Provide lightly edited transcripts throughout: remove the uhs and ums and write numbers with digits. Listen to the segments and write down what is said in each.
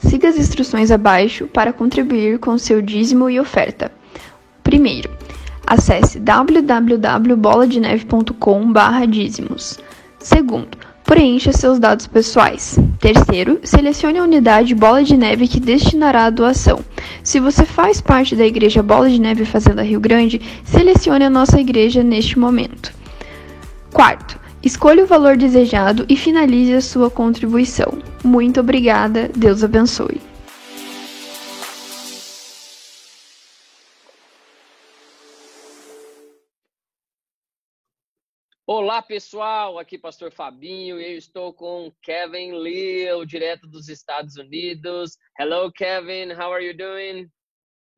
Siga as instruções abaixo para contribuir com seu dízimo e oferta. Primeiro, acesse www.boladeneve.com/dízimos. Segundo, preencha seus dados pessoais. Terceiro, selecione a unidade Bola de Neve que destinará a doação. Se você faz parte da Igreja Bola de Neve Fazenda Rio Grande, selecione a nossa igreja neste momento. Quarto, escolha o valor desejado e finalize a sua contribuição. Muito obrigada, Deus abençoe. Olá pessoal, aqui Pastor Fabinho e eu estou com Kevin Liu, direto dos Estados Unidos. Hello Kevin, how are you doing?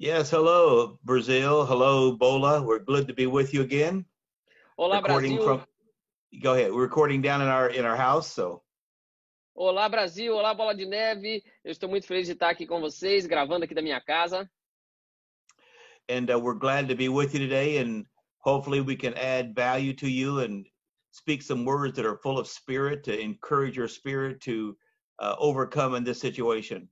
Yes, hello Brazil, hello Bola. We're glad to be with you again. Olá Brasil. Go ahead. We're recording down in our house, so. Olá Brasil, olá Bola de Neve. Eu estou muito feliz de estar aqui com vocês, gravando aqui da minha casa. And we're glad to be with you today, and hopefully we can add value to you and speak some words that are full of spirit to encourage your spirit to overcome in this situation.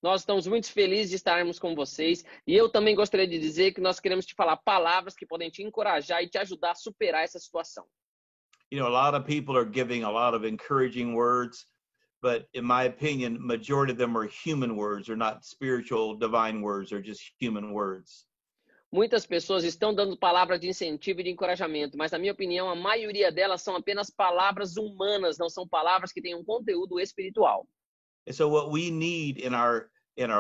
Nós estamos muito felizes de estarmos com vocês e eu também gostaria de dizer que nós queremos te falar palavras que podem te encorajar e te ajudar a superar essa situação. You know, a lot of people are giving a lot of encouraging words, but in my opinion, majority of them are human words. They're not spiritual, divine words. They're just human words. Muitas pessoas estão dando palavras de incentivo e de encorajamento, mas na minha opinião, a maioria delas são apenas palavras humanas, não são palavras que têm um conteúdo espiritual. And so what we need in our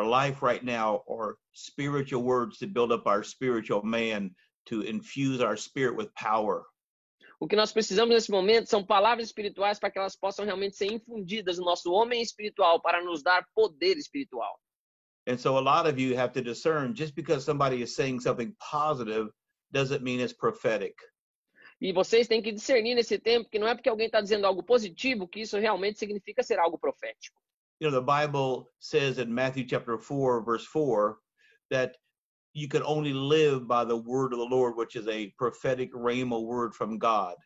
life right now are spiritual words to build up our spiritual man, to infuse our spirit with power. O que nós precisamos nesse momento são palavras espirituais para que elas possam realmente ser infundidas no nosso homem espiritual, para nos dar poder espiritual. And so a lot of you have to discern, just because somebody is saying something positive doesn't mean it's prophetic. E vocês têm que discernir nesse tempo que não é porque alguém está dizendo algo positivo que isso realmente significa ser algo profético. You know, the Bible says in Matthew chapter 4, verse 4, that you can only live by the word of the Lord, which is a prophetic rhema word from God.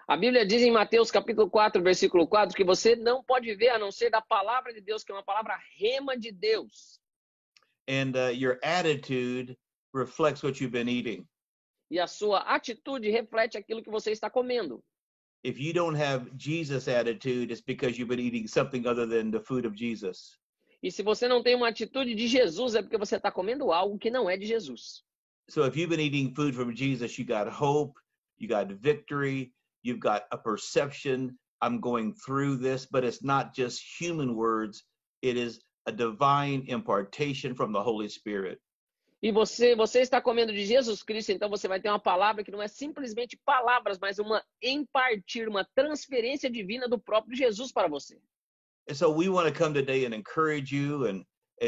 A Bíblia diz em Mateus capítulo 4, versículo 4, que você não pode viver a não ser da palavra de Deus, que é uma palavra rema de Deus. And your attitude reflects what you've been eating. E a sua atitude reflete aquilo que você está comendo. If you don't have Jesus' attitude, it's because you've been eating something other than the food of Jesus. E se você não tem uma atitude de Jesus, é porque você está comendo algo que não é de Jesus. So if you've been eating food from Jesus, you got hope, you got victory, you've got a perception, I'm going through this, but it's not just human words, it is a divine impartation from the Holy Spirit. E você está comendo de Jesus Cristo, então você vai ter uma palavra que não é simplesmente palavras, mas uma impartir, uma transferência divina do próprio Jesus para você. And so we want to come today and encourage you and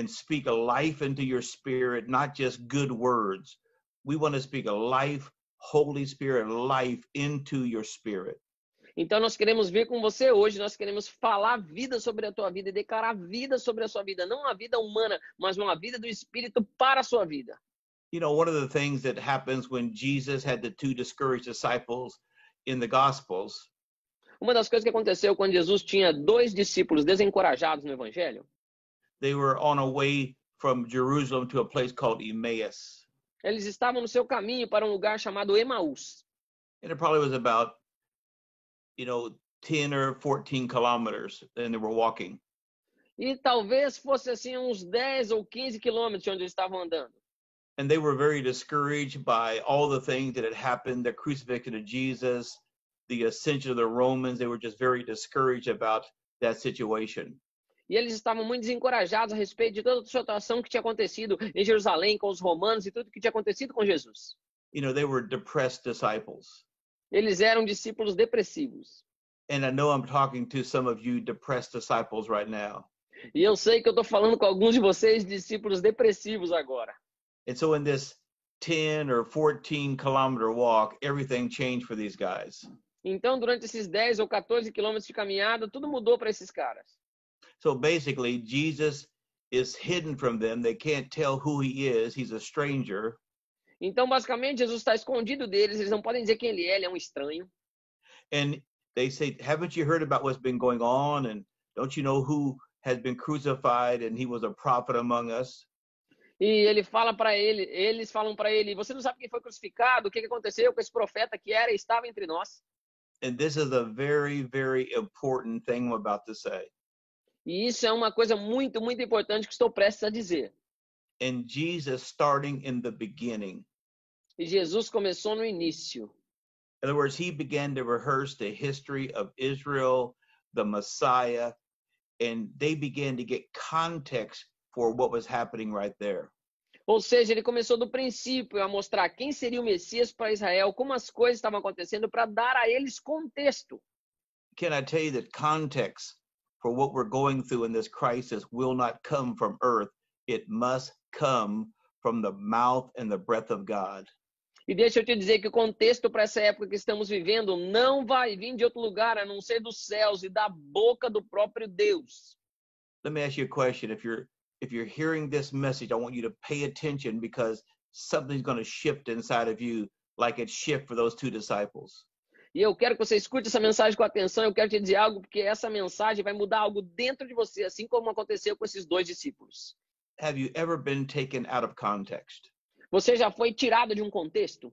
speak a life into your spirit, not just good words. We want to speak a life, Holy Spirit, life into your spirit. Então nós queremos vir com você hoje, nós queremos falar vida sobre a tua vida e declarar vida sobre a sua vida, não a vida humana, mas uma vida do Espírito para a sua vida. You know, one of the things that happens when Jesus had the two discouraged disciples in the Gospels. Uma das coisas que aconteceu quando Jesus tinha 2 discípulos desencorajados no Evangelho. They were on a way from Jerusalem to a place called Emmaus. Eles estavam no seu caminho para um lugar chamado Emaús. And it probably was about, 10 or 14 kilometers, and they were walking. E talvez fosse assim uns 10 ou 15 quilômetros de onde eles estavam andando. And they were very discouraged by all the things that had happened, the crucifixion of Jesus, the ascension of the Romans. They were just very discouraged about that situation. E eles estavam muito desencorajados a respeito de toda a situação que tinha acontecido em Jerusalém com os romanos e tudo que tinha acontecido com Jesus. They were depressed disciples. Eles eram discípulos depressivos. And I know I'm talking to some of you depressed disciples right now. E eu sei que eu estou falando com alguns de vocês discípulos depressivos agora. And so in this 10 or 14 kilometer walk, everything changed for these guys. Então, durante esses 10 ou 14 quilômetros de caminhada, tudo mudou para esses caras. So basically, Jesus is hidden from them. They can't tell who he is. He's a stranger. Então, basicamente, Jesus está escondido deles. Eles não podem dizer quem ele é um estranho. And they say, haven't you heard about what's been going on? And don't you know who has been crucified and he was a prophet among us. E eles falam para ele, você não sabe quem foi crucificado? O que aconteceu com esse profeta que era e estava entre nós? And this is a very, very important thing I'm about to say. E isso é uma coisa muito, muito importante que estou prestes a dizer. And Jesus starting in the beginning. E Jesus começou no início. In other words, he began to rehearse the history of Israel, the Messiah, and they began to get context for what was happening right there. Ou seja, ele começou do princípio a mostrar quem seria o Messias para Israel, como as coisas estavam acontecendo, para dar a eles contexto. Can I tell you that context for what we're going through in this crisis will not come from earth? It must come from the mouth and the breath of God. E deixa eu te dizer que o contexto para essa época que estamos vivendo não vai vir de outro lugar, a não ser dos céus e da boca do próprio Deus. Let me ask you a question. If you're hearing this message, I want you to pay attention because something's going to shift inside of you like it shifted for those two disciples. E eu quero que você escute essa mensagem com atenção. Eu quero te dizer algo, porque essa mensagem vai mudar algo dentro de você, assim como aconteceu com esses dois discípulos. Have you ever been taken out of context? Você já foi tirado de um contexto?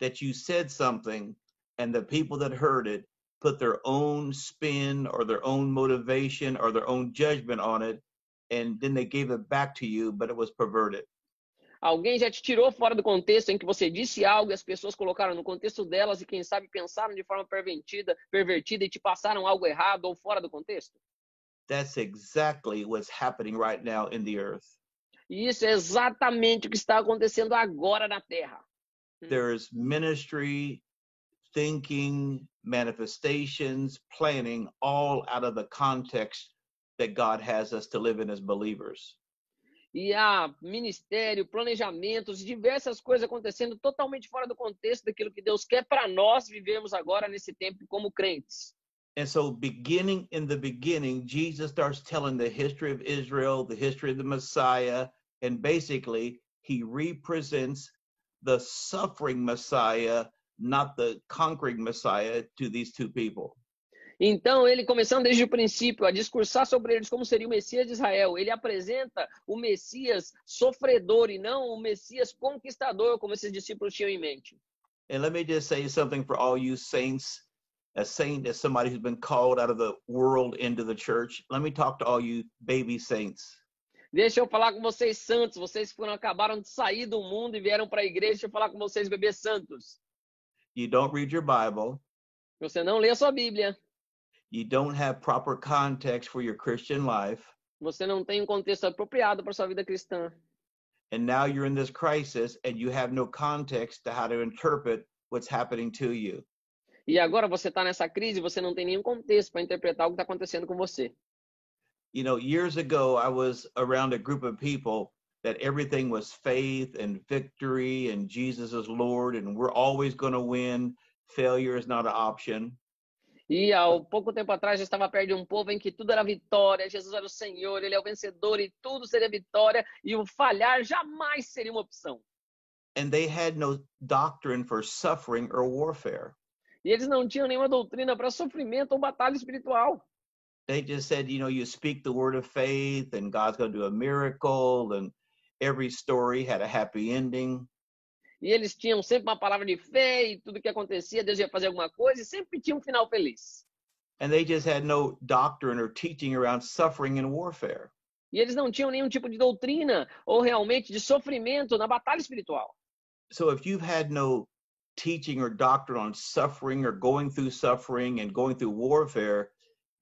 That you said something and the people that heard it put their own spin or their own motivation or their own judgment on it, and then they gave it back to you, but it was perverted. Alguém já te tirou fora do contexto em que você disse algo e as pessoas colocaram no contexto delas e, quem sabe, pensaram de forma pervertida e te passaram algo errado ou fora do contexto? That's exactly what's happening right now in the earth. E isso é exatamente o que está acontecendo agora na Terra. There's ministry, thinking, manifestations, planning, all out of the context that God has us to live in as believers. E há ministério, planejamentos, diversas coisas acontecendo totalmente fora do contexto daquilo que Deus quer para nós vivermos agora nesse tempo como crentes. And so beginning in the beginning, Jesus starts telling the history of Israel, the history of the Messiah, and basically he represents the suffering Messiah, not the conquering Messiah, to these two people. Então, ele começando desde o princípio a discursar sobre eles como seria o Messias de Israel, ele apresenta o Messias sofredor e não o Messias conquistador, como esses discípulos tinham em mente. And let me just say something for all you saints. A saint is somebody who's been called out of the world into the church. Let me talk to all you baby saints. Deixa eu falar com vocês santos, vocês que acabaram de sair do mundo e vieram para a igreja. Deixa eu falar com vocês, bebês santos. You don't read your Bible. Você não lê a sua Bíblia. You don't have proper context for your Christian life. Você não tem um contexto apropriado para sua vida cristã. And now you're in this crisis and you have no context to how to interpret what's happening to you. E agora você está nessa crise, você não tem nenhum contexto para interpretar o que está acontecendo com você. You know, years ago, I was around a group of people that everything was faith and victory and Jesus is Lord and we're always going to win. Failure is not an option. E há pouco tempo atrás eu estava perto de um povo em que tudo era vitória, Jesus era o Senhor, Ele é o vencedor e tudo seria vitória e o falhar jamais seria uma opção. And they had no doctrine for suffering or warfare. E eles não tinham nenhuma doutrina para sofrimento ou batalha espiritual. They just said, you know, you speak the word of faith and God's going to do a miracle and every story had a happy ending. E eles tinham sempre uma palavra de fé e tudo que acontecia, Deus ia fazer alguma coisa e sempre tinha um final feliz. And they just had no doctrine or teaching around suffering and warfare. E eles não tinham nenhum tipo de doutrina ou realmente de sofrimento na batalha espiritual. So if you've had no teaching or doctrine on suffering or going through warfare,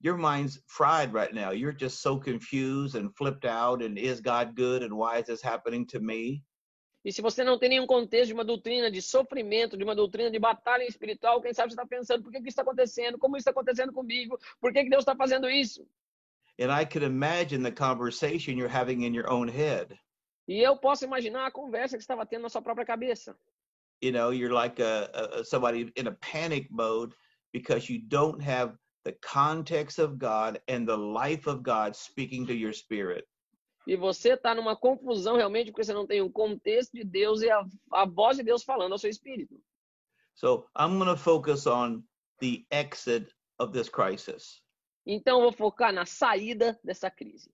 your mind's fried right now. You're just so confused and flipped out and is God good and why is this happening to me? E se você não tem nenhum contexto de uma doutrina de sofrimento, de uma doutrina de batalha espiritual, quem sabe você está pensando, por que isso está acontecendo? Como isso está acontecendo comigo? Por que Deus está fazendo isso? And I could imagine the conversation you're having in your own head. E eu posso imaginar a conversa que você estava tendo na sua própria cabeça. You know, you're like somebody in a panic mode because you don't have the context of God and the life of God speaking to your spirit. E você está numa confusão realmente porque você não tem um contexto de Deus e a voz de Deus falando ao seu espírito. So I'm going to focus on the exit of this crisis. Então eu vou focar na saída dessa crise.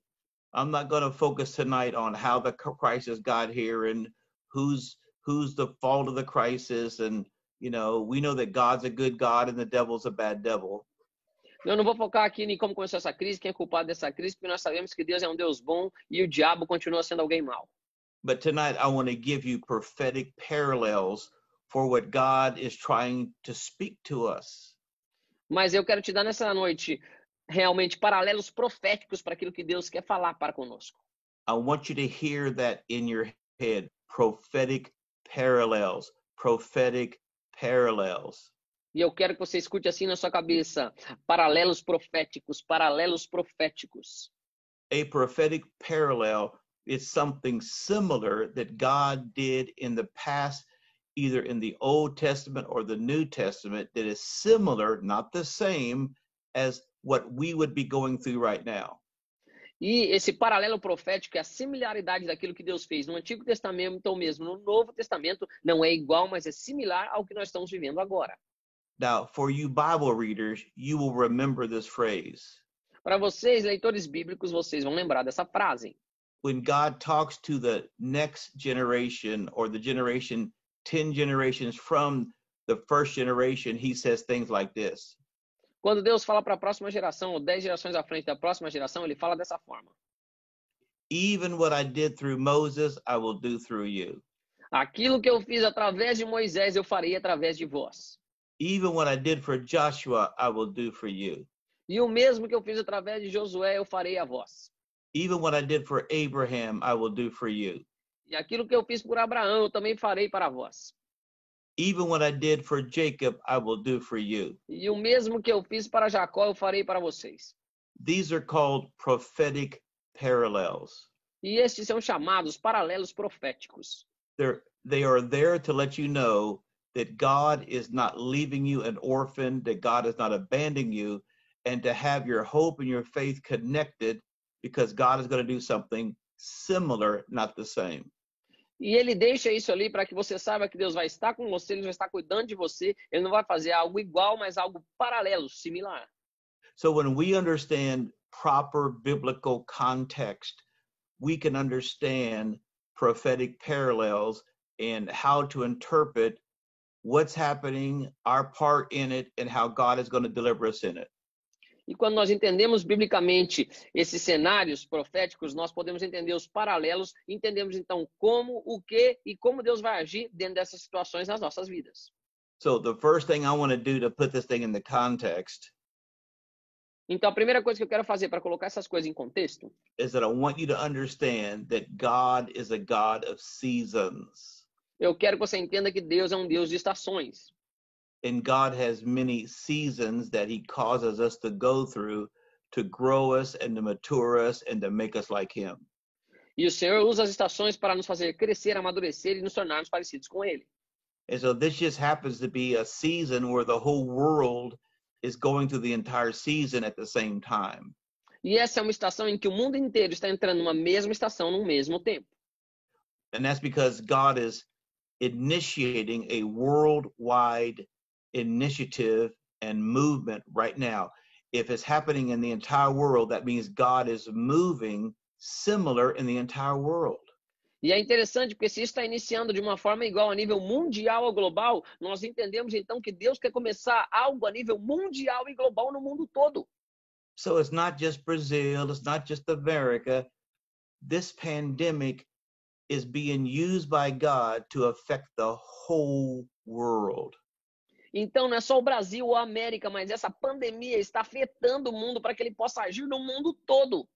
I'm not going to focus tonight on how the crisis got here and who's the fault of the crisis. And, we know that God's a good God and the devil's a bad devil. Eu não vou focar aqui em como começou essa crise, quem é culpado dessa crise, porque nós sabemos que Deus é um Deus bom e o diabo continua sendo alguém mau. But tonight I want to give you prophetic parallels for what God is trying to speak to us. Mas eu quero te dar nessa noite realmente paralelos proféticos para aquilo que Deus quer falar para conosco. I want you to hear that in your head, prophetic parallels, prophetic parallels. E eu quero que você escute assim na sua cabeça, paralelos proféticos, paralelos proféticos. A prophetic parallel is something similar that God did in the past, either in the Old Testament or the New Testament, that is similar, not the same, as what we would be going through right now. E esse paralelo profético é a similaridade daquilo que Deus fez no Antigo Testamento ou mesmo no Novo Testamento. Não é igual, mas é similar ao que nós estamos vivendo agora. Now, for you Bible readers, you will remember this phrase. Para vocês, leitores bíblicos, vocês vão lembrar dessa frase. When God talks to the next generation or the generation 10 generations from the first generation, he says things like this. Quando Deus fala para a próxima geração, ou 10 gerações à frente da próxima geração, ele fala dessa forma. Even what I did through Moses, I will do through you. Aquilo que eu fiz através de Moisés, eu farei através de vós. Even what I did for Joshua, I will do for you. E o mesmo que eu fiz através de Josué, eu farei a vós. Even what I did for Abraham, I will do for you. E aquilo que eu fiz por Abraão, eu também farei para vós. Even what I did for Jacob, I will do for you. E o mesmo que eu fiz para Jacó, eu farei para vocês. These are called prophetic parallels. E estes são chamados paralelos proféticos. They are there to let you know that God is not leaving you an orphan, that God is not abandoning you, and to have your hope and your faith connected because God is going to do something similar, not the same. E ele deixa isso ali para que você saiba que Deus vai estar com você, ele vai estar cuidando de você, ele não vai fazer algo igual, mas algo paralelo, similar. So when we understand proper biblical context, we can understand prophetic parallels and how to interpret what's happening, our part in it, and how God is going to deliver us in it. E quando nós entendemos biblicamente esses cenários proféticos, nós podemos entender os paralelos, entendemos então como, o que e como Deus vai agir dentro dessas situações nas nossas vidas. So the first thing I want to do to put this thing in the context Então a primeira coisa que eu quero fazer para colocar essas coisas em contexto is that I want you to understand that God is a God of seasons. Eu quero que você entenda que Deus é um Deus de estações. And God has many seasons that he causes us to go through to grow us and to mature us and to make us like him. E o Senhor usa as estações para nos fazer crescer, amadurecer e nos tornarmos parecidos com Ele. And so this just happens to be a season where the whole world is going through the entire season at the same time. E essa é uma estação em que o mundo inteiro está entrando numa mesma estação, no mesmo tempo. And that's because God is initiating a worldwide initiative and movement right now. If it's happening in the entire world, that means God is moving similar in the entire world. E é interessante porque se isso está iniciando de uma forma igual a nível mundial ou global, nós entendemos então que Deus quer começar algo a nível mundial e global no mundo todo. So it's not just Brazil, it's not just America. This pandemic is being used by God to affect the whole world. Então não é só o Brasil ou a América, mas essa pandemia está afetando o mundo para que ele possa agir no mundo todo.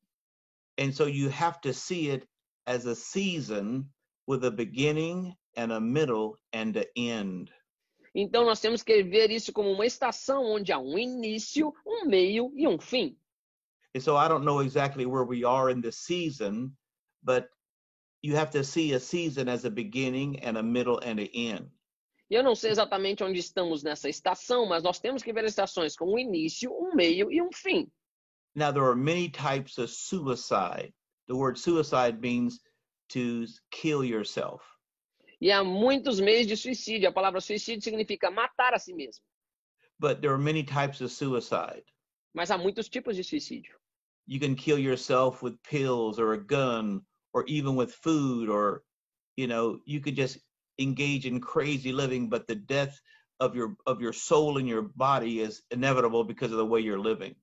And so you have to see it as a season with a beginning and a middle and an end. Então nós temos que ver isso como uma estação onde há um início, um meio e um fim. And so I don't know exactly where we are in the season, but you have to see a season as a beginning and a middle and an end. Eu não sei exatamente onde estamos nessa estação, mas nós temos que ver as estações com um início, um meio e um fim. Now, there are many types of suicide. The word suicide means to kill yourself. E há muitos meios de suicídio. A palavra suicídio significa matar a si mesmo. But there are many types of suicide. Mas há muitos tipos de suicídio. You can kill yourself with pills or a gun or even with food, or you could just engage in crazy living, but the death of your soul and your body is inevitable because of the way you're living.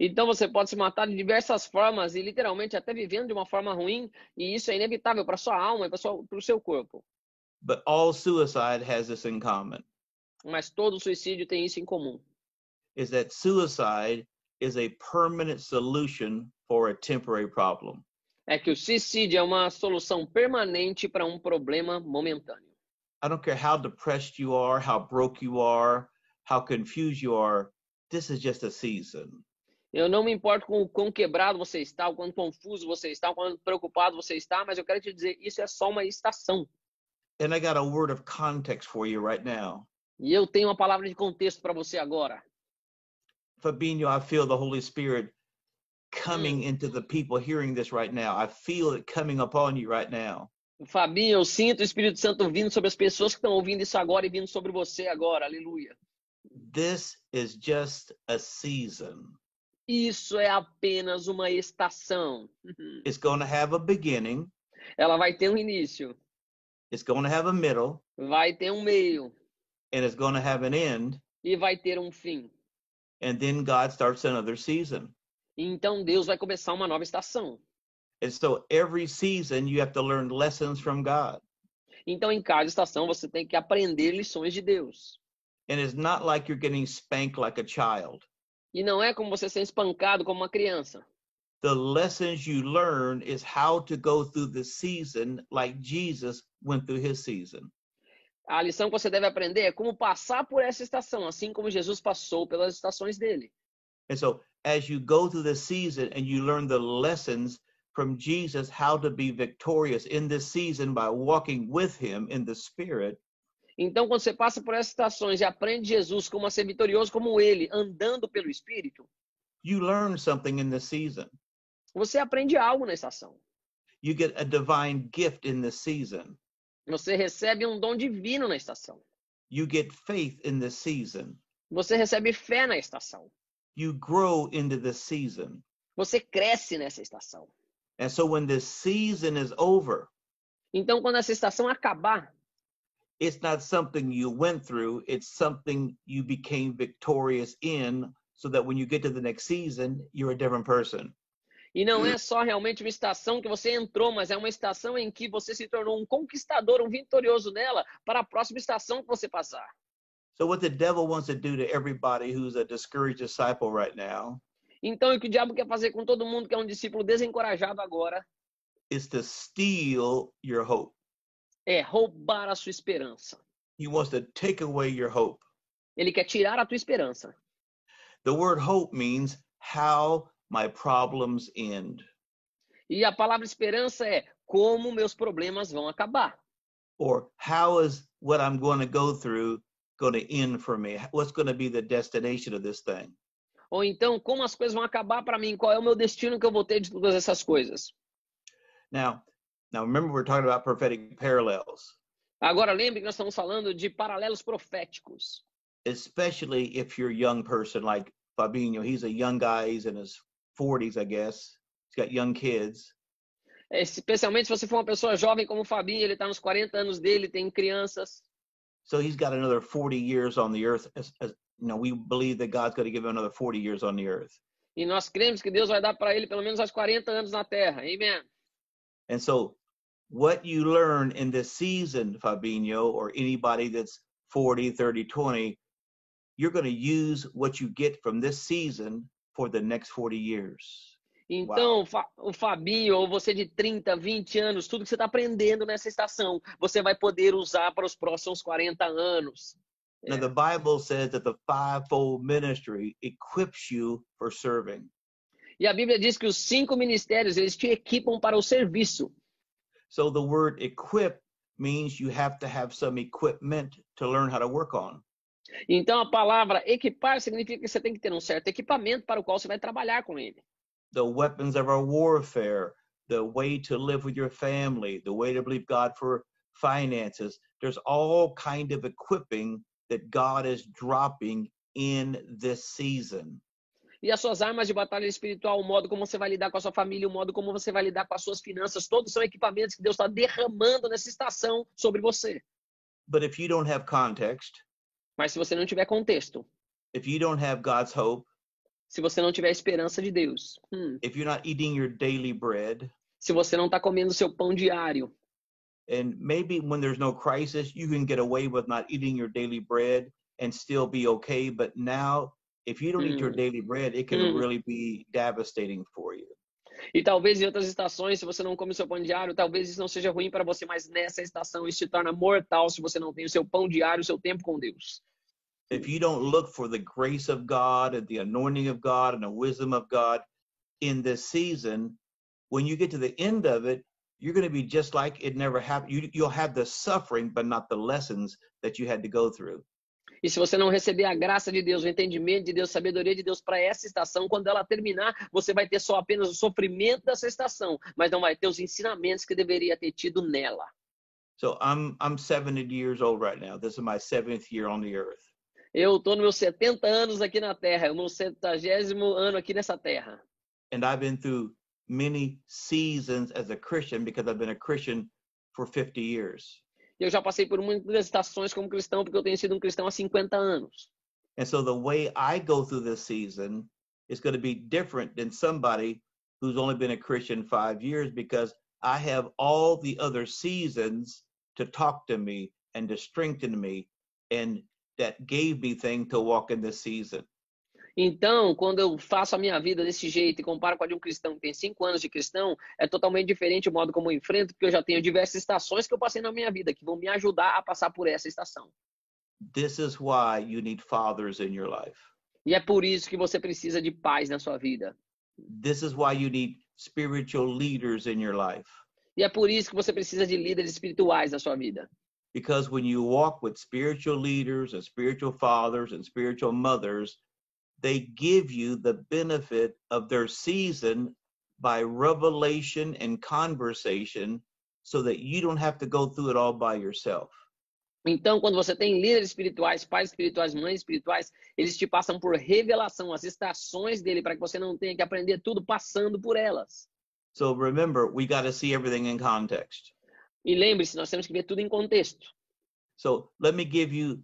Então você pode se matar de diversas formas e literalmente até vivendo de uma forma ruim, e isso é inevitável para sua alma e para o seu corpo. But all suicide has this in common, Mas todo suicídio tem isso em comum. is that suicide is a permanent solution for a temporary problem. É que o suicídio é uma solução permanente para um problema momentâneo. I don't care how depressed you are, how broke you are, how confused you are, this is just a season. Eu não me importo com o quão quebrado você está, o quão confuso você está, o quão preocupado você está, mas eu quero te dizer, isso é só uma estação. And I got a word of context for you right now. E eu tenho uma palavra de contexto para você agora. Fabinho, I feel the Holy Spirit coming into the people hearing this right now. I feel it coming upon you right now. Fabinho, eu sinto o Espírito Santo vindo sobre as pessoas que estão ouvindo isso agora e vindo sobre você agora. Aleluia. This is just a season. Isso é apenas uma estação. It's going to have a beginning. Ela vai ter um início, It's going to have a middle. vai ter um meio And it's going to have an end. e vai ter um fim. And then God starts another season. Então Deus vai começar uma nova estação. And so every season you have to learn lessons from God. Então em cada estação você tem que aprender lições de Deus. And it's not like you're getting spanked like a child. E não é como você ser espancado como uma criança. The lessons you learn is how to go through the season like Jesus went through his season. A lição que você deve aprender é como passar por essa estação, assim como Jesus passou pelas estações dele. And so as you go through the season and you learn the lessons from Jesus, how to be victorious in this season by walking with him in the Spirit, Então, quando você passa por essas estações e aprende Jesus como a ser vitorioso como ele, andando pelo Espírito, you learn something in the season. você aprende algo na estação. You get a divine gift in the season. Você recebe um dom divino na estação. You get faith in the season. Você recebe fé na estação. You grow into the season. Você cresce nessa estação. And so when this season is over, Então, quando essa estação acabar, it's not something you went through, it's something you became victorious in, so that when you get to the next season, you're a different person. e não é só realmente uma estação que você entrou, mas é uma estação em que você se tornou um conquistador, um vitorioso nela, para a próxima estação que você passar. So what the devil wants to do to everybody who's a discouraged disciple right now Então, o que o diabo quer fazer com todo mundo que é um discípulo desencorajado agora is to steal your hope. é roubar a sua esperança. He wants to take away your hope. Ele quer tirar a tua esperança. The word hope means how my problems end, E a palavra esperança é como meus problemas vão acabar. or how is what I'm going to go through going to end for me? What's going to be the destination of this thing? Ou então, como as coisas vão acabar para mim? Qual é o meu destino que eu vou ter de todas essas coisas? Now remember, we're talking about prophetic parallels, Agora, lembre que nós estamos falando de paralelos proféticos. especially if you're a young person like Fabinho. He's a young guy. He's in his 40s, I guess. He's got young kids. Especialmente se você for uma pessoa jovem como o Fabinho, ele está nos 40 anos dele, tem crianças. So he's got another 40 years on the earth. We believe that God's going to give him another 40 years on the earth. E nós cremos que Deus vai dar para ele pelo menos aos 40 anos na Terra. Amen. And so what you learn in this season, Fabinho, or anybody that's 40, 30, 20, you're going to use what you get from this season for the next 40 years. Então, o Fabinho, ou você de 30, 20 anos, tudo que você está aprendendo nessa estação, você vai poder usar para os próximos 40 anos. Now, the Bible says that the fivefold ministry equips you for serving. E a Bíblia diz que os 5 ministérios, eles te equipam para o serviço. So the word equip means you have to have some equipment to learn how to work on. Então, a palavra equipar significa que você tem que ter um certo equipamento para o qual você vai trabalhar com ele. The weapons of our warfare, the way to live with your family, the way to believe God for finances. There's all kind of equipping that God is dropping in this season. E as suas armas de batalha espiritual, o modo como você vai lidar com a sua família, o modo como você vai lidar com as suas finanças, todos são equipamentos que Deus está derramando nessa estação sobre você. But if you don't have context, Mas se você não tiver contexto, if you don't have God's hope, se você não tiver esperança de Deus, if you're not eating your daily bread, se você não está comendo seu pão diário, and maybe when there's no crisis, you can get away with not eating your daily bread and still be okay. But now, if you don't eat your daily bread, it can really be devastating for you. E talvez em outras estações, se você não come o seu pão diário, talvez isso não seja ruim para você, mas nessa estação isso se torna mortal se você não tem o seu pão diário, o seu tempo com Deus. If you don't look for the grace of God and the anointing of God and the wisdom of God in this season, when you get to the end of it, you're going to be just like it never happened. You'll have the suffering, but not the lessons that you had to go through. E se você não receber a graça de Deus, o entendimento de Deus, a sabedoria de Deus para essa estação, quando ela terminar, você vai ter só apenas o sofrimento dessa estação, mas não vai ter os ensinamentos que deveria ter tido nela. So I'm 70 years old right now. This is my 7th year on the earth. Eu estou nos meus 70 anos aqui na Terra, o meu 70º ano aqui nessa Terra. And I've been through many seasons as a Christian because I've been a Christian for 50 years. Eu já passei por muitas estações como cristão, porque eu tenho sido um cristão há 50 anos. And so the way I go through this season is going to be different than somebody who's only been a Christian 5 years, because I have all the other seasons to talk to me and to strengthen me, and that gave me things to walk in this season. Então, quando eu faço a minha vida desse jeito e comparo com a de um cristão que tem 5 anos de cristão, é totalmente diferente o modo como eu enfrento, porque eu já tenho diversas estações que eu passei na minha vida, que vão me ajudar a passar por essa estação. This is why you need fathers in your life. E é por isso que você precisa de pais na sua vida. This is why you need spiritual leaders in your life. E é por isso que você precisa de líderes espirituais na sua vida. Because when you walk with spiritual leaders and spiritual fathers and spiritual mothers, they give you the benefit of their season by revelation and conversation, so that you don't have to go through it all by yourself. Então, quando você tem líderes espirituais, pais espirituais, mães espirituais, eles te passam por revelação, as estações dele, para que você não tenha que aprender tudo passando por elas. So remember, we got to see everything in context. E lembre-se, nós temos que ver tudo em contexto. So let me give you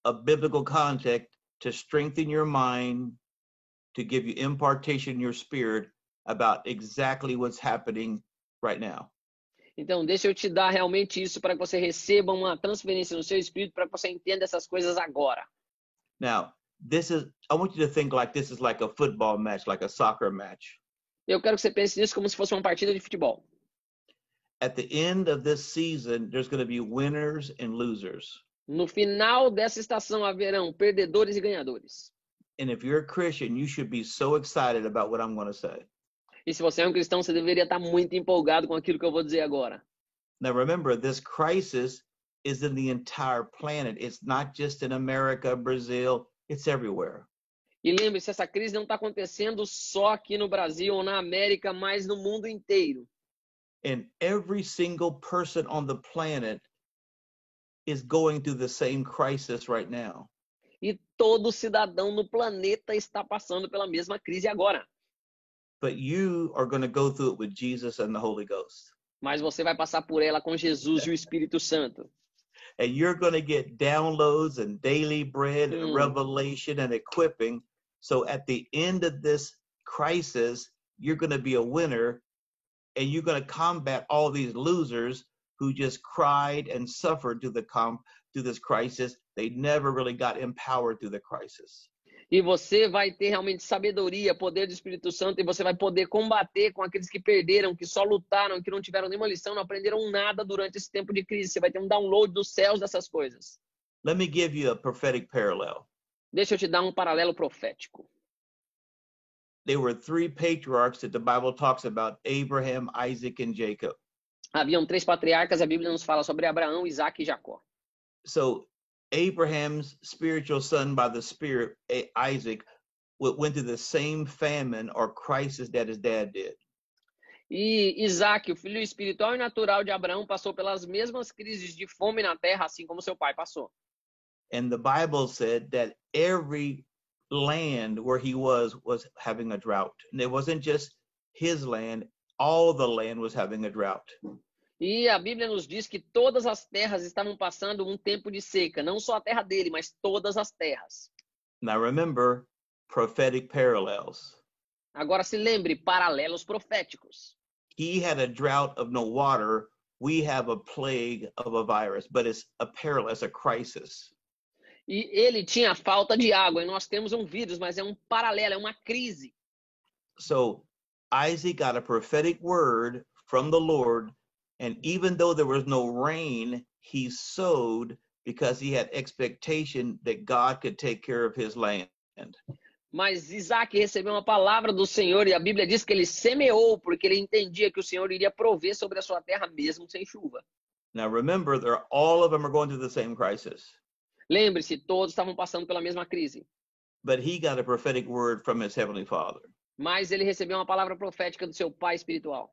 a biblical context to strengthen your mind, to give you impartation in your spirit about exactly what's happening right now. Então, deixa eu te dar realmente isso para que você receba uma transferência no seu espírito, para que você entenda essas coisas agora. Now, I want you to think like this is like a football match, like a soccer match. Eu quero que você pense nisso como se fosse uma partida de futebol. At the end of this season, there's going to be winners and losers. No final dessa estação haverão perdedores e ganhadores. And if you're a Christian, you should be so excited about what I'm going to say. E se você é um cristão, você deveria estar muito empolgado com aquilo que eu vou dizer agora. Now remember, this crisis is in the entire planet. It's not just in America, Brazil, it's everywhere. E lembre-se, essa crise não está acontecendo só aqui no Brasil ou na América, mas no mundo inteiro. And every single person on the planet is going through the same crisis right now. E todo cidadão no planeta está passando pela mesma crise agora. But you are going to go through it with Jesus and the Holy Ghost. Mas você vai passar por ela com Jesus e o Espírito Santo. And you're going to get downloads and daily bread and revelation and equipping. So at the end of this crisis, you're going to be a winner, and you're going to combat all these losers who just cried and suffered through this crisis. They never really got empowered through the crisis. E você vai ter realmente sabedoria, poder do Espírito Santo, e você vai poder combater com aqueles que perderam, que só lutaram, que não tiveram nenhuma lição, não aprenderam nada durante esse tempo de crise. Você vai ter um download dos céus dessas coisas. Let me give you a prophetic parallel. Deixa eu te dar um paralelo profético. There were 3 patriarchs that the Bible talks about: Abraham, Isaac, and Jacob. Haviam 3 patriarcas, a Bíblia nos fala sobre Abraão, Isaac e Jacó. So Abraham's spiritual son by the Spirit, Isaac, went through the same famine or crisis that his dad did. E Isaac, o filho espiritual e natural de Abraão, passou pelas mesmas crises de fome na terra, assim como seu pai passou. And the Bible said that every land where he was having a drought. And it wasn't just his land, all the land was having a drought. E a Bíblia nos diz que todas as terras estavam passando um tempo de seca, não só a terra dele, mas todas as terras. Now remember, prophetic parallels. Agora se lembre, paralelos proféticos. He had a drought of no water. We have a plague of a virus, but it's a parallel, it's a crisis. E ele tinha falta de água, e nós temos um vírus, mas é um paralelo, é uma crise. So Isaac got a prophetic word from the Lord, and even though there was no rain, he sowed because he had expectation that God could take care of his land. Mas Isaac recebeu uma palavra do Senhor e a Bíblia diz que ele semeou porque ele entendia que o Senhor iria prover sobre a sua terra mesmo sem chuva. Now remember, all of them are going through the same crisis. Lembre-se, todos estavam passando pela mesma crise. But he got a prophetic word from his heavenly Father. Mas ele recebeu uma palavra profética do seu pai espiritual.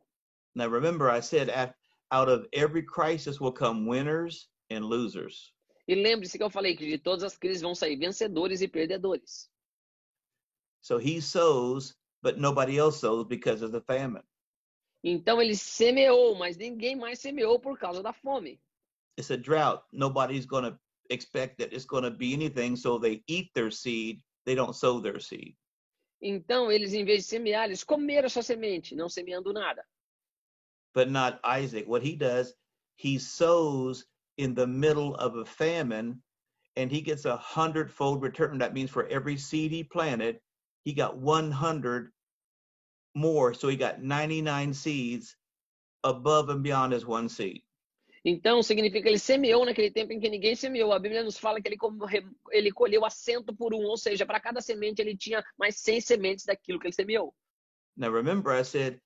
Now remember, I said out of every crisis will come winners and losers. E lembre-se que eu falei que de todas as crises vão sair vencedores e perdedores. So he sows, but nobody else sows because of the famine. Então ele semeou, mas ninguém mais semeou por causa da fome. It's a drought. Nobody's going to expect that it's going to be anything, so they eat their seed. They don't sow their seed. Então eles, em vez de semear, eles comeram a sua semente, não semeando nada. But not Isaac. What he does, he sows in the middle of a famine, and he gets 100-fold return. That means for every seed he planted, he got 100 more. So he got 99 seeds above and beyond his one seed. Então significa que ele semeou naquele tempo em que ninguém semeou. A Bíblia nos fala que ele colheu 100 por 1, ou seja, para cada semente ele tinha mais 100 sementes daquilo que ele semeou. Now remember, I said,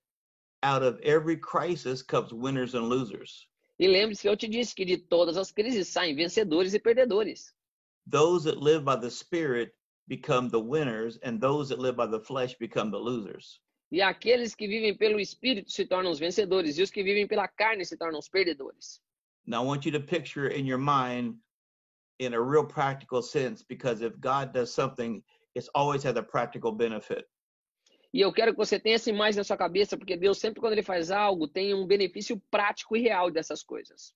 out of every crisis comes winners and losers. E lembre-se que eu te disse que de todas as crises saem vencedores e perdedores. Those that live by the Spirit become the winners, and those that live by the flesh become the losers. E aqueles que vivem pelo Espírito se tornam os vencedores, e os que vivem pela carne se tornam os perdedores. Now I want you to picture in your mind in a real practical sense, because if God does something, it's always had a practical benefit. E eu quero que você tenha essa imagem na sua cabeça, porque Deus sempre quando ele faz algo, tem um benefício prático e real dessas coisas.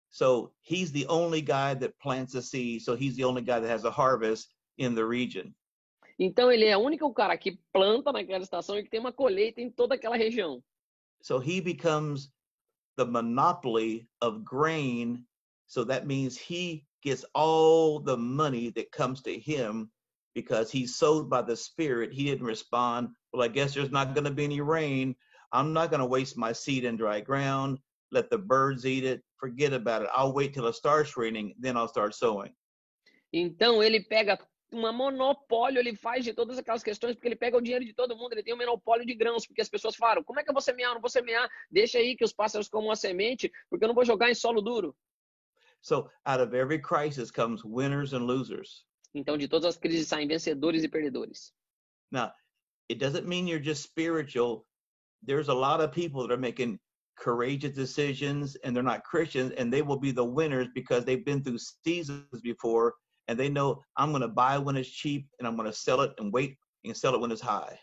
So he's the only guy that plants a seed, so he's the only guy that has a harvest in the region. Então ele é o único cara que planta naquela estação e que tem uma colheita em toda aquela região. So he becomes the monopoly of grain, so that means he gets all the money that comes to him because he's sowed by the Spirit. He didn't respond, well, I guess there's not going to be any rain. I'm not going to waste my seed in dry ground. Let the birds eat it. Forget about it. I'll wait till it starts raining, then I'll start sowing. Então ele pega um monopólio, ele faz de todas aquelas questões, porque ele pega o dinheiro de todo mundo, ele tem um monopólio de grãos, porque as pessoas falam, como é que eu vou semear? Não vou semear, deixa aí que os pássaros comam a semente, porque eu não vou jogar em solo duro. So out of every crisis comes winners and losers. Então de todas as crises saem vencedores e perdedores. Now, it doesn't mean you're just spiritual. There's a lot of people that are making courageous decisions and they're not Christians, and they will be the winners because they've been through seasons before. And they know I'm going to buy when it's cheap and I'm going to sell it and wait and sell it when it's high.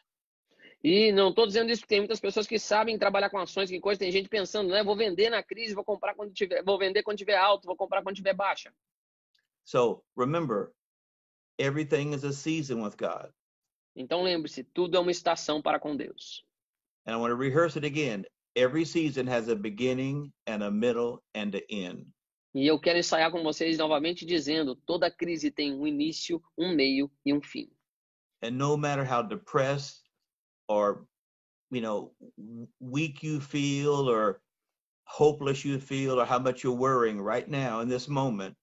E não estou dizendo isso porque tem muitas pessoas que sabem trabalhar com ações, que coisa, tem gente pensando, né? Vou vender na crise, vou comprar quando tiver, vou vender quando tiver alto, vou comprar quando tiver baixa. So remember, everything is a season with God. Então lembre-se, tudo é uma estação para com Deus. And I want to rehearse it again. Every season has a beginning and a middle and an end. E eu quero ensaiar com vocês novamente dizendo, toda crise tem um início, um meio e um fim. And no matter how depressed or, weak you feel or hopeless you feel or how much you're worrying right now in this moment.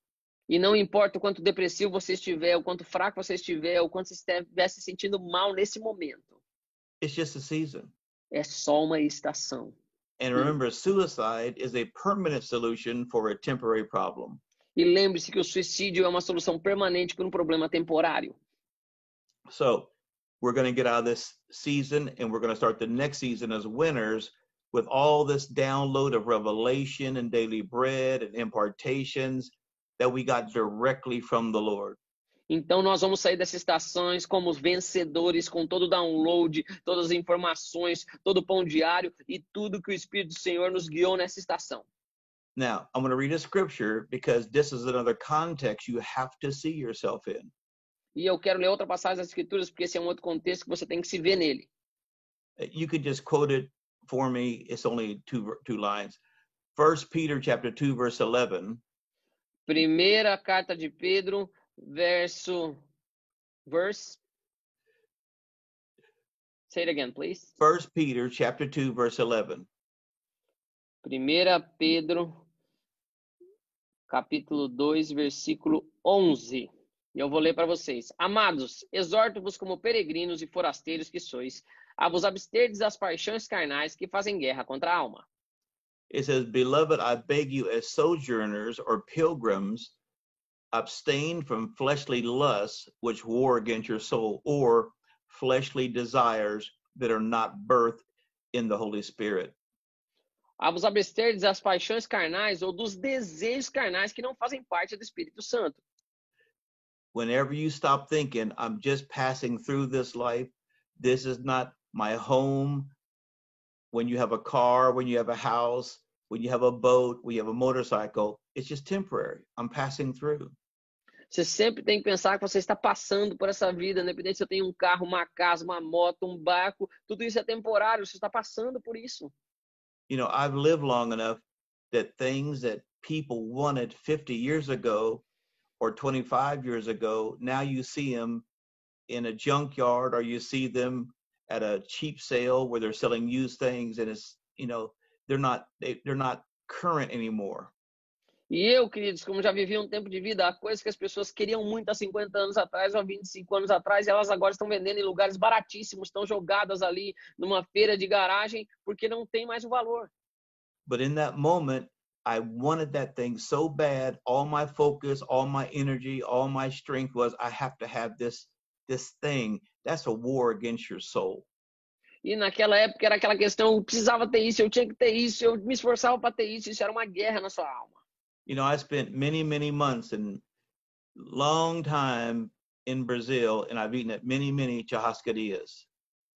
E não importa o quanto depressivo você estiver, o quanto fraco você estiver, o quanto você estiver se sentindo mal nesse momento. It's just a season. É só uma estação. And remember, suicide is a permanent solution for a temporary problem. E lembre-se que o suicídio é uma solução permanente para um problema temporário. So, we're going to get out of this season and we're going to start the next season as winners with all this download of revelation and daily bread and impartations that we got directly from the Lord. Então nós vamos sair dessas estações como vencedores, com todo o download, todas as informações, todo o pão diário e tudo que o Espírito do Senhor nos guiou nessa estação. Now, I'm going to read a scripture because this is another context you have to see yourself in. E eu quero ler outra passagem das Escrituras, porque esse é um outro contexto que você tem que se ver nele. You could just quote it for me. It's only two lines. 1 Peter chapter 2, verse 11. Primeira carta de Pedro, verse. Say it again, please. 1 Peter chapter 2, verse 11. Primeira Pedro, capítulo 2, versículo 11. E eu vou ler para vocês. Amados, exorto-vos como peregrinos e forasteiros que sois, a vos absterdes das paixões carnais que fazem guerra contra a alma. It says, Beloved, I beg you as sojourners or pilgrims, abstain from fleshly lusts which war against your soul, or fleshly desires that are not birthed in the Holy Spirit. A vos absterdes das paixões carnais ou dos desejos carnais que não fazem parte do Espírito Santo. Whenever you stop thinking, I'm just passing through this life, this is not my home. When you have a car, when you have a house, when you have a boat, when you have a motorcycle, it's just temporary. I'm passing through. Você sempre tem que pensar que você está passando por essa vida, independente se eu tenho um carro, uma casa, uma moto, um barco, tudo isso é temporário, você está passando por isso. You know, I've lived long enough that things that people wanted 50 years ago or 25 years ago, now you see them in a junkyard or you see them at a cheap sale where they're selling used things, and it's, you know, they're not current anymore. E eu, queridos, como já vivi um tempo de vida, há coisas que as pessoas queriam muito há 50 anos atrás ou há 25 anos atrás, e elas agora estão vendendo em lugares baratíssimos, estão jogadas ali numa feira de garagem, porque não tem mais o valor. But in that moment, I wanted that thing so bad. All my focus, all my energy, all my strength was, I have to have this thing. That's a war against your soul. E naquela época era aquela questão, eu precisava ter isso, eu tinha que ter isso, eu me esforçava para ter isso era uma guerra na sua alma. You know, I spent many, many months and long time in Brazil, and I've eaten at many, many churrascarias.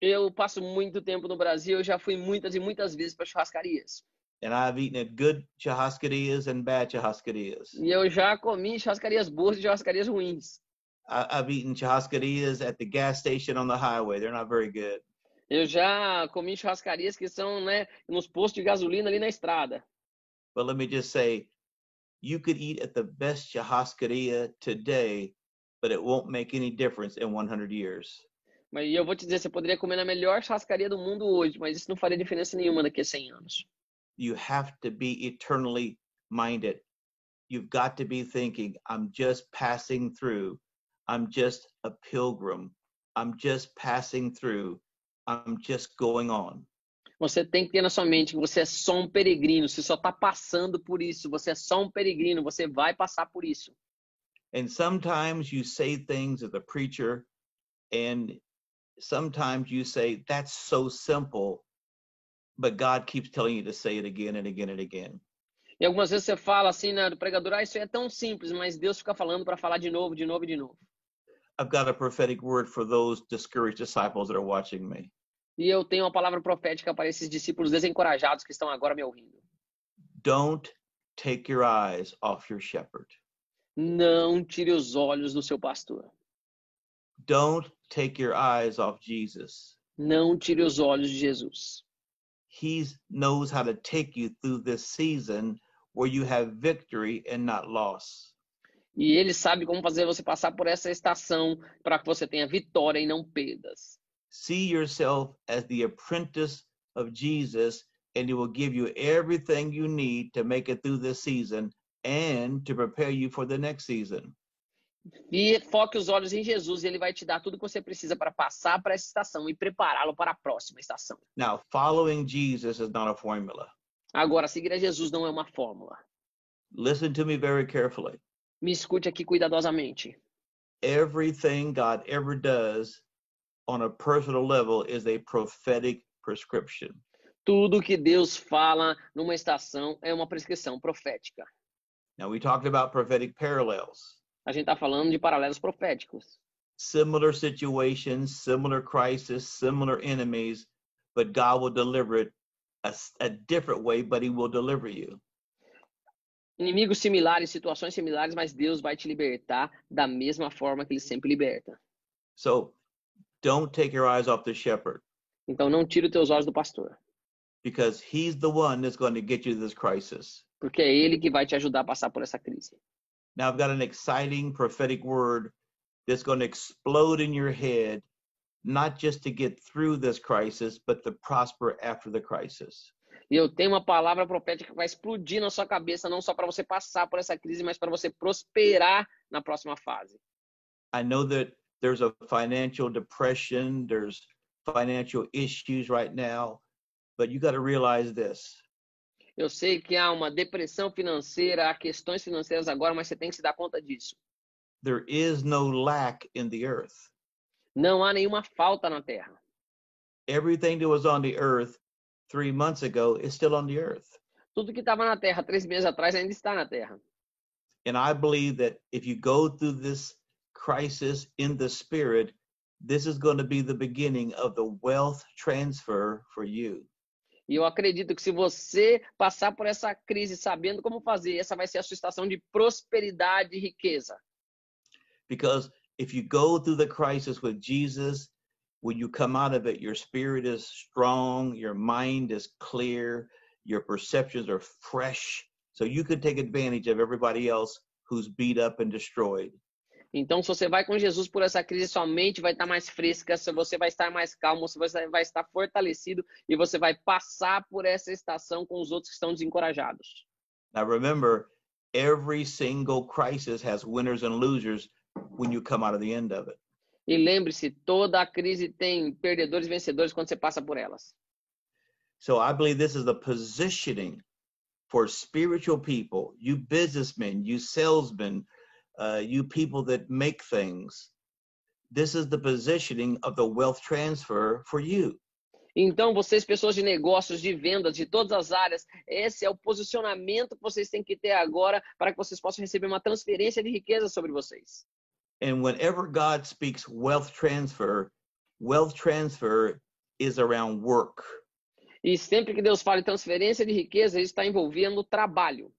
Eu passo muito tempo no Brasil, eu já fui muitas e muitas vezes para churrascarias. And I've eaten at good churrascarias and bad churrascarias. E eu já comi em churrascarias boas e churrascarias ruins. I've eaten churrascarias at the gas station on the highway. They're not very good. Eu já comi churrascarias que são, né, nos postos de gasolina ali na estrada. But let me just say, you could eat at the best churrascaria today, but it won't make any difference in 100 years. Mas eu vou te dizer, você poderia comer na melhor churrascaria do mundo hoje, mas isso não faria diferença nenhuma daqui a 100 anos. You have to be eternally minded. You've got to be thinking, I'm just passing through. I'm just a pilgrim. I'm just passing through. I'm just going on. Você tem que ter na sua mente que você é só um peregrino, você só está passando por isso, você é só um peregrino, você vai passar por isso. And sometimes you say things as a preacher, and sometimes you say, that's so simple, but God keeps telling you to say it again and again and again. E algumas vezes você fala assim, né, do pregador, isso é tão simples, mas Deus fica falando para falar de novo, de novo e de novo. I've got a prophetic word for those discouraged disciples that are watching me. E eu tenho uma palavra profética para esses discípulos desencorajados que estão agora me ouvindo. Don't take your eyes off your shepherd. Não tire os olhos do seu pastor. Don't take your eyes off Jesus. Não tire os olhos de Jesus. He knows how to take you through this season where you have victory and not loss. E ele sabe como fazer você passar por essa estação para que você tenha vitória e não perdas. See yourself as the apprentice of Jesus, and he will give you everything you need to make it through this season and to prepare you for the next season. E foque os olhos em Jesus e ele vai te dar tudo que você precisa para passar para essa estação e prepará-lo para a próxima estação. Now, following Jesus is not a formula. Agora, seguir a Jesus não é uma fórmula. Listen to me very carefully. Me escute aqui cuidadosamente. Everything God ever does on a personal level is a prophetic prescription. Tudo que Deus fala numa estação é uma prescrição profética. Now, we talked about prophetic parallels. A gente está falando de paralelos proféticos. Similar situations, similar crisis, similar enemies, but God will deliver it a different way, but he will deliver you. Inimigos similares, situações similares, mas Deus vai te libertar da mesma forma que ele sempre liberta. So don't take your eyes off the shepherd, Então não tire os teus olhos do pastor, because he's the one that's going to get you to this crisis. porque é ele que vai te ajudar a passar por essa crise. Now I've got an exciting prophetic word that's going to explode in your head, not just to get through this crisis, but to prosper after the crisis. E eu tenho uma palavra profética que vai explodir na sua cabeça, não só para você passar por essa crise, mas para você prosperar na próxima fase. I know that there's a financial depression, there's financial issues right now, but you got to realize this. Eu sei que há uma depressão financeira, há questões financeiras agora, mas você tem que se dar conta disso. There is no lack in the earth. Não há nenhuma falta na terra. Everything that was on the earth 3 months ago is still on the earth. Tudo que estava na terra 3 meses atrás ainda está na terra. And I believe that if you go through this crisis in the spirit, this is going to be the beginning of the wealth transfer for you. E eu acredito que se você passar por essa crise sabendo como fazer, essa vai ser a sua estação de prosperidade e riqueza. Because if you go through the crisis with Jesus, when you come out of it, your spirit is strong, your mind is clear, your perceptions are fresh, so you can take advantage of everybody else who's beat up and destroyed. Então, se você vai com Jesus por essa crise, sua mente vai estar mais fresca, você vai estar mais calmo, você vai estar fortalecido e você vai passar por essa estação com os outros que estão desencorajados. Now remember, every single crisis has winners and losers when you come out of the end of it. E lembre-se, toda a crise tem perdedores e vencedores quando você passa por elas. So I believe this is the positioning for spiritual people, you businessmen, you salesmen, you people that make things. This is the positioning of the wealth transfer for you. Então, vocês, pessoas de negócios, de vendas, de todas as áreas, esse é o posicionamento que vocês têm que ter agora para que vocês possam receber uma transferência de riqueza sobre vocês. And whenever God speaks wealth transfer is around work. E sempre que Deus fala em transferência de riqueza, isso está envolvendo trabalho.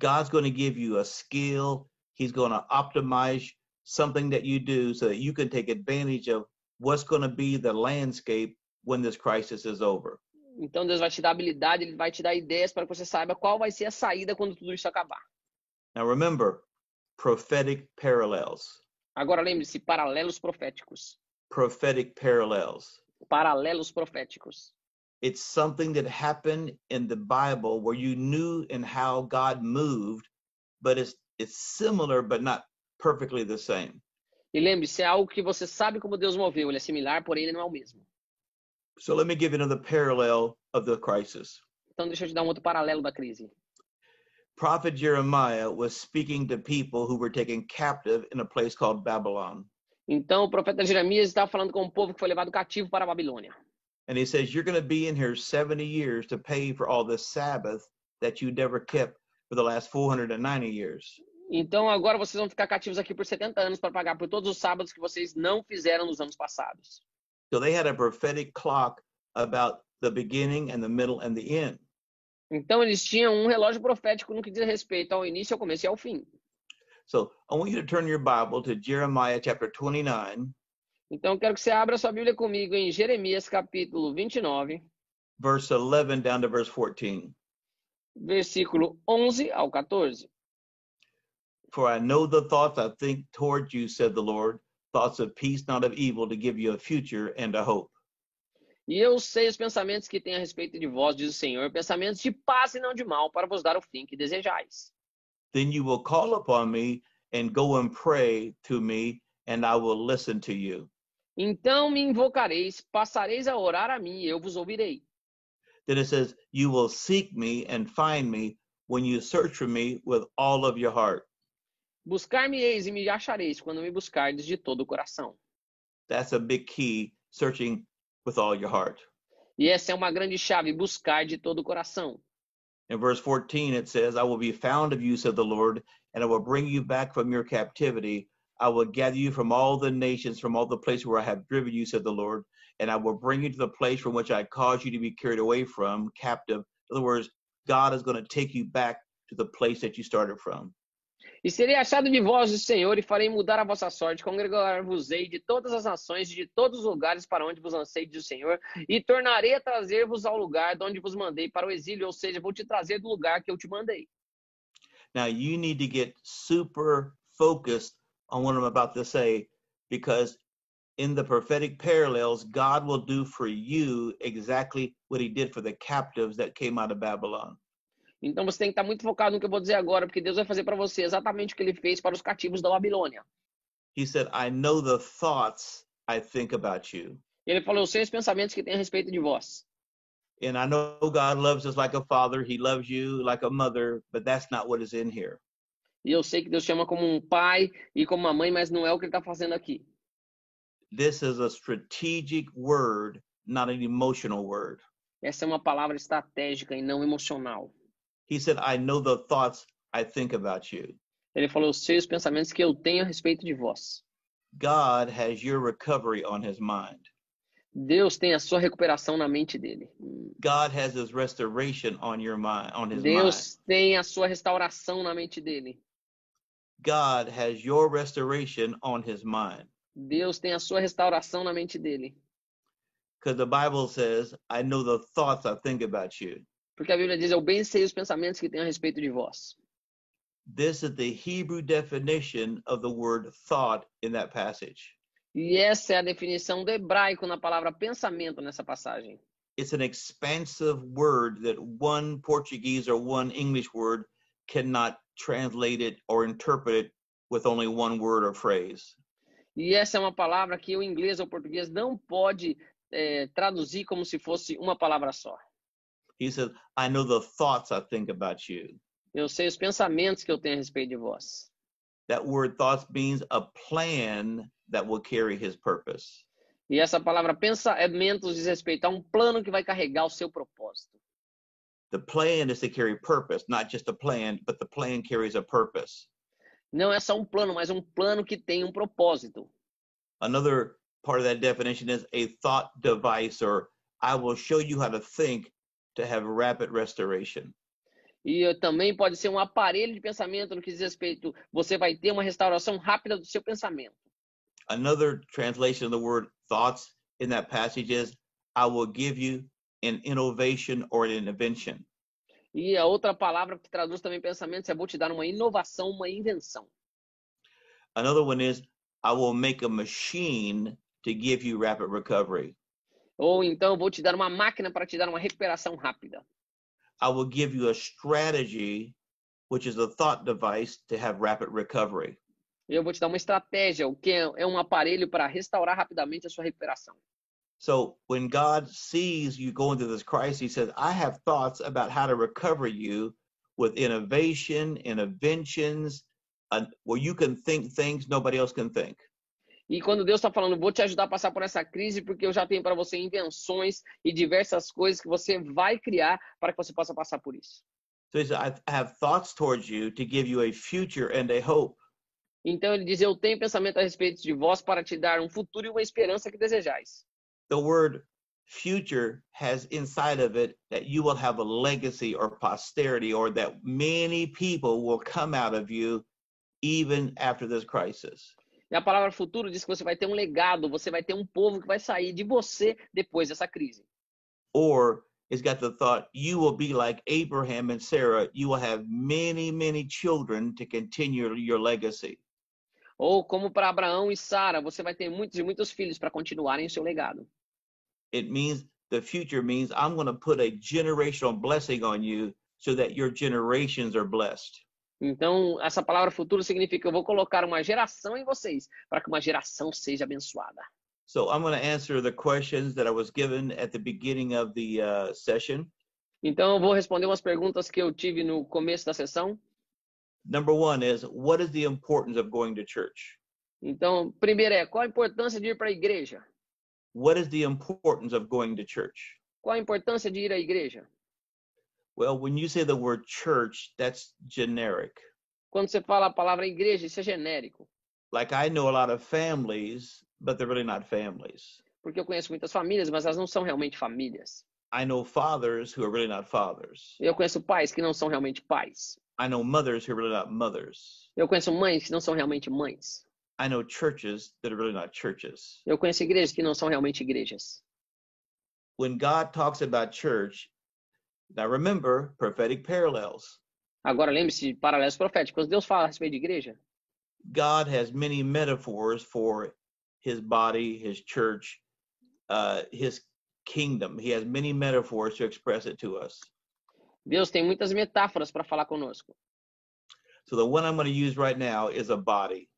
God's going to give you a skill. He's going to optimize something that you do so that you can take advantage of what's going to be the landscape when this crisis is over. Então Deus vai te dar habilidade, Ele vai te dar ideias para que você saiba qual vai ser a saída quando tudo isso acabar. Now remember, prophetic parallels. Agora lembre-se, paralelos proféticos. Prophetic parallels. Paralelos proféticos. It's something that happened in the Bible where you knew in how God moved, but it's similar but not perfectly the same. E lembre-se, é algo que você sabe como Deus moveu. Ele é similar, porém ele não é o mesmo. So let me give you another parallel of the crisis. Então deixa eu te dar um outro paralelo da crise. Prophet Jeremiah was speaking to people who were taken captive in a place called Babylon. Então o profeta Jeremias estava falando com um povo que foi levado cativo para a Babilônia. And he says, you're going to be in here 70 years to pay for all the Sabbath that you never kept for the last 490 years. Então agora vocês vão ficar cativos aqui por 70 anos para pagar por todos os sábados que vocês não fizeram nos anos passados. So they had a prophetic clock about the beginning and the middle and the end. Então eles tinham um relógio profético no que diz respeito ao início, ao começo e ao fim. So I want you to turn your Bible to Jeremiah chapter 29. Então eu quero que você abra sua Bíblia comigo em Jeremias capítulo 29, verse 11 down to verse 14. versículo 11 ao 14. For I know the thoughts I think toward you, said the Lord, thoughts of peace, not of evil, to give you a future and a hope. E eu sei os pensamentos que tenho a respeito de vós, diz o Senhor, pensamentos de paz e não de mal, para vos dar o fim que desejais. Then you will call upon me and go and pray to me, and I will listen to you. Então me invocareis, passareis a orar a mim, e eu vos ouvirei. Then it says, you will seek me and find me when you search for me with all of your heart. Buscar-me-eis e me achareis quando me buscardes de todo o coração. That's a big key, searching with all your heart. E essa é uma grande chave, buscar de todo o coração. In verse 14, it says, I will be found of you, said the Lord, and I will bring you back from your captivity. I will gather you from all the nations, from all the places where I have driven you, said the Lord, and I will bring you to the place from which I caused you to be carried away from, captive. In other words, God is going to take you back to the place that you started from. E serei achado de vós, o Senhor, e farei mudar a vossa sorte, congregar-vos-ei de todas as nações e de todos os lugares para onde vos lancei, diz o Senhor, e tornarei a trazer-vos ao lugar de onde vos mandei para o exílio, ou seja, vou te trazer do lugar que eu te mandei. Now you need to get super focused on what I'm about to say, because in the prophetic parallels, God will do for you exactly what he did for the captives that came out of Babylon. Então você tem que estar muito focado no que eu vou dizer agora, porque Deus vai fazer para você exatamente o que ele fez para os cativos da Babilônia. He said, I know the thoughts I think about you. Ele falou, eu sei os pensamentos que tem a respeito de vós. And I know God loves us like a father. He loves you like a mother, but that's not what is in here. E eu sei que Deus chama como um pai e como uma mãe, mas não é o que ele está fazendo aqui. This is a strategic word, not an emotional word. Essa é uma palavra estratégica e não emocional. He said, I know the thoughts I think about you. Ele falou, eu sei os pensamentos que eu tenho a respeito de vós. God has your recovery on his mind. Deus tem a sua recuperação na mente dele. God has his restoration on your mind, on his mind. Deus tem a sua restauração na mente dele. God has your restoration on his mind. Deus tem a sua restauração na mente dele. Because the Bible says, I know the thoughts I think about you. Porque a Bíblia diz, eu bem sei os pensamentos que tenho a respeito de vós. This is the Hebrew definition of the word thought in that passage. E essa é a definição do hebraico na palavra pensamento nessa passagem. It's an expansive word that one Portuguese or one English word cannot translate it or interpret it with only one word or phrase. E essa é uma palavra que o inglês ou o português não pode traduzir como se fosse uma palavra só. He says, I know the thoughts I think about you. Eu sei os pensamentos que eu tenho a respeito de vós. That word thoughts means a plan that will carry his purpose. E essa palavra pensamentos diz respeito a um plano que vai carregar o seu propósito. The plan is to carry purpose, not just a plan, but the plan carries a purpose. Não é só um plano, mas um plano que tem um propósito. Another part of that definition is a thought device, or I will show you how to think to have rapid restoration. E também pode ser um aparelho de pensamento no que diz respeito, você vai ter uma restauração rápida do seu pensamento. Another translation of the word thoughts in that passage is, I will give you an innovation or an invention. E a outra palavra que traduz também pensamentos é vou te dar uma inovação, uma invenção. Another one is, I will make a machine to give you rapid recovery. Ou então vou te dar uma máquina para te dar uma recuperação rápida. I will give you a strategy, which is a thought device to have rapid recovery. Eu vou te dar uma estratégia, o que é um aparelho para restaurar rapidamente a sua recuperação. So when God sees you going through this crisis, he says, I have thoughts about how to recover you with innovation, inventions, where you can think things nobody else can think. E quando Deus está falando, vou te ajudar a passar por essa crise, porque eu já tenho para você invenções e diversas coisas que você vai criar para que você possa passar por isso. So he said, I have thoughts towards you to give you a future and a hope. Então ele diz, eu tenho pensamento a respeito de vós para te dar um futuro e uma esperança que desejais. The word future has inside of it that you will have a legacy or posterity, or that many people will come out of you even after this crisis. E a palavra futuro diz que você vai ter um legado, você vai ter um povo que vai sair de você depois dessa crise. Or it's got the thought, you will be like Abraham and Sarah. You will have many, many children to continue your legacy. Ou como para Abraão e Sara, você vai ter muitos e muitos filhos para continuarem o seu legado. It means, the future means I'm going to put a generational blessing on you so that your generations are blessed. Então, essa palavra futuro significa que eu vou colocar uma geração em vocês para que uma geração seja abençoada. So I'm going to answer the questions that I was given at the beginning of the session. Então, eu vou responder umas perguntas que eu tive no começo da sessão. Number one is, what is the importance of going to church? Então, primeiro qual a importância de ir para a igreja? What is the importance of going to church? Qual a importância de ir à igreja? Well, when you say the word church, that's generic. Quando você fala a palavra igreja, isso é genérico. Like I know a lot of families, but they're really not families. Porque eu conheço muitas famílias, mas elas não são realmente famílias. I know fathers who are really not fathers. Eu conheço pais que não são realmente pais. I know mothers who are really not mothers. Eu conheço mães que não são realmente mães. I know churches that are really not churches. Eu conheço igrejas que não são realmente igrejas. When God talks about church, now remember prophetic parallels. Agora lembre-se de paralelos proféticos. Quando Deus fala a respeito de igreja, God has many metaphors for his body, his church, his kingdom. He has many metaphors to express it to us. Deus tem muitas metáforas para falar conosco. So the one I'm going to use right now is a body.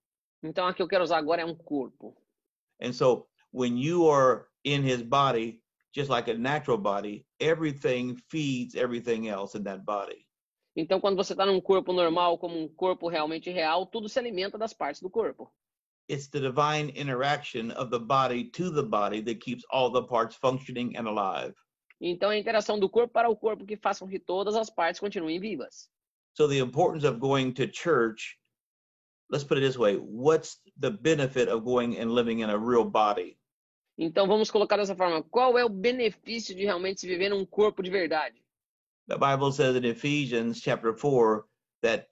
Então a que eu quero usar agora é um corpo. And so when you are in his body, just like a natural body, everything feeds everything else in that body. Então quando você está num corpo normal, como um corpo realmente real, tudo se alimenta das partes do corpo. It's the divine interaction of the body to the body that keeps all the parts functioning and alive. Então é a interação do corpo para o corpo que faz com que todas as partes continuem vivas. So the importance of going to church, let's put it this way, what's the benefit of going and living in a real body? Então vamos colocar dessa forma, qual é o benefício de realmente se viver num corpo de verdade? The Bible says in Ephesians chapter 4 that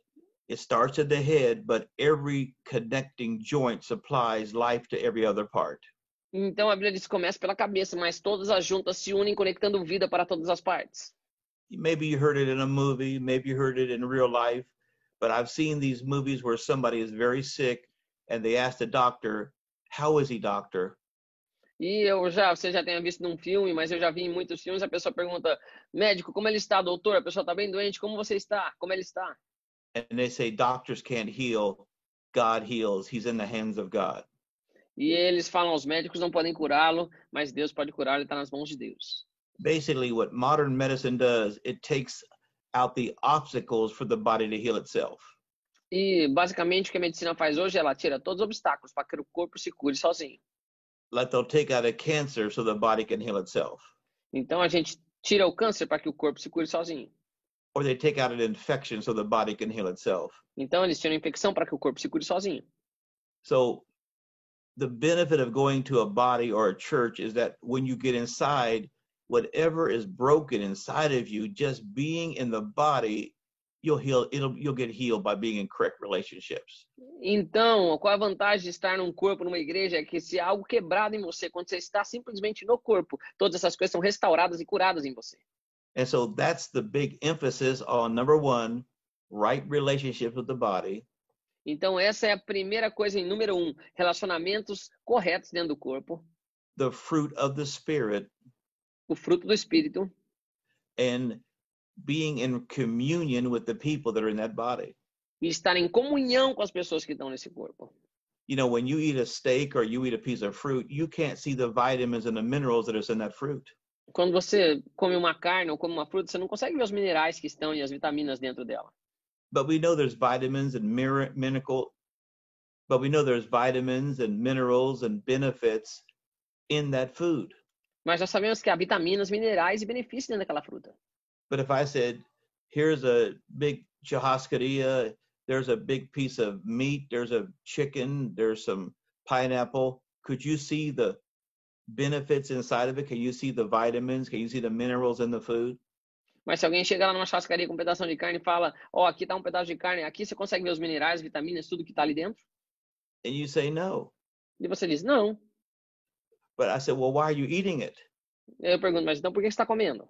it starts at the head, but every connecting joint supplies life to every other part. Então a Bíblia diz que começa pela cabeça, mas todas as juntas se unem conectando vida para todas as partes. Maybe you heard it in a movie, maybe you heard it in real life, but I've seen these movies where somebody is very sick and they ask the doctor, "How is he, doctor?" E você já tenha visto num filme, mas eu já vi em muitos filmes, a pessoa pergunta, médico, como ele está, doutor? A pessoa está bem doente, como você está? Como ele está? And they say doctors can't heal, God heals, he's in the hands of God. E eles falam, os médicos não podem curá-lo, mas Deus pode curá-lo, ele está nas mãos de Deus. Basically, what modern medicine does, it takes out the obstacles for the body to heal itself. E basicamente o que a medicina faz hoje, ela tira todos os obstáculos para que o corpo se cure sozinho. Like they'll take out a cancer so the body can heal itself. Então a gente tira o câncer para que o corpo se cure sozinho. Or they take out an infection so the body can heal itself. Então eles tiram a infecção para que o corpo se cure sozinho. So the benefit of going to a body or a church is that when you get inside, whatever is broken inside of you, just being in the body, you'll get healed by being in correct relationships. Então, qual a vantagem de estar num corpo, numa igreja? É que se há algo quebrado em você, quando você está simplesmente no corpo, todas essas coisas são restauradas e curadas em você. And so that's the big emphasis on number one, right relationships with the body. Então, essa é a primeira coisa em número 1, relacionamentos corretos dentro do corpo. The fruit of the Spirit. O fruto do Espírito. And being in communion with the people that are in that body. E estar em comunhão com as pessoas que estão nesse corpo. You know, when you eat a steak or you eat a piece of fruit, you can't see the vitamins and the minerals that are in that fruit. Quando você come uma carne ou come uma fruta, você não consegue ver os minerais que estão e as vitaminas dentro dela. But we know there's vitamins and minerals and benefits in that food. Mas já sabemos que há vitaminas, minerais e benefícios dentro daquela fruta. But if I said, here's a big churrascaria, there's a big piece of meat, there's a chicken, there's some pineapple, could you see the benefits inside of it? Can you see the vitamins? Can you see the minerals in the food? Mas se alguém chegar lá numa churrascaria com um pedaço de carne e fala, aqui está um pedaço de carne, aqui você consegue ver os minerais, vitaminas, tudo que está ali dentro? And you say no. E você diz, não. But I said, well, why are you eating it? Eu pergunto, mas então por que você está comendo?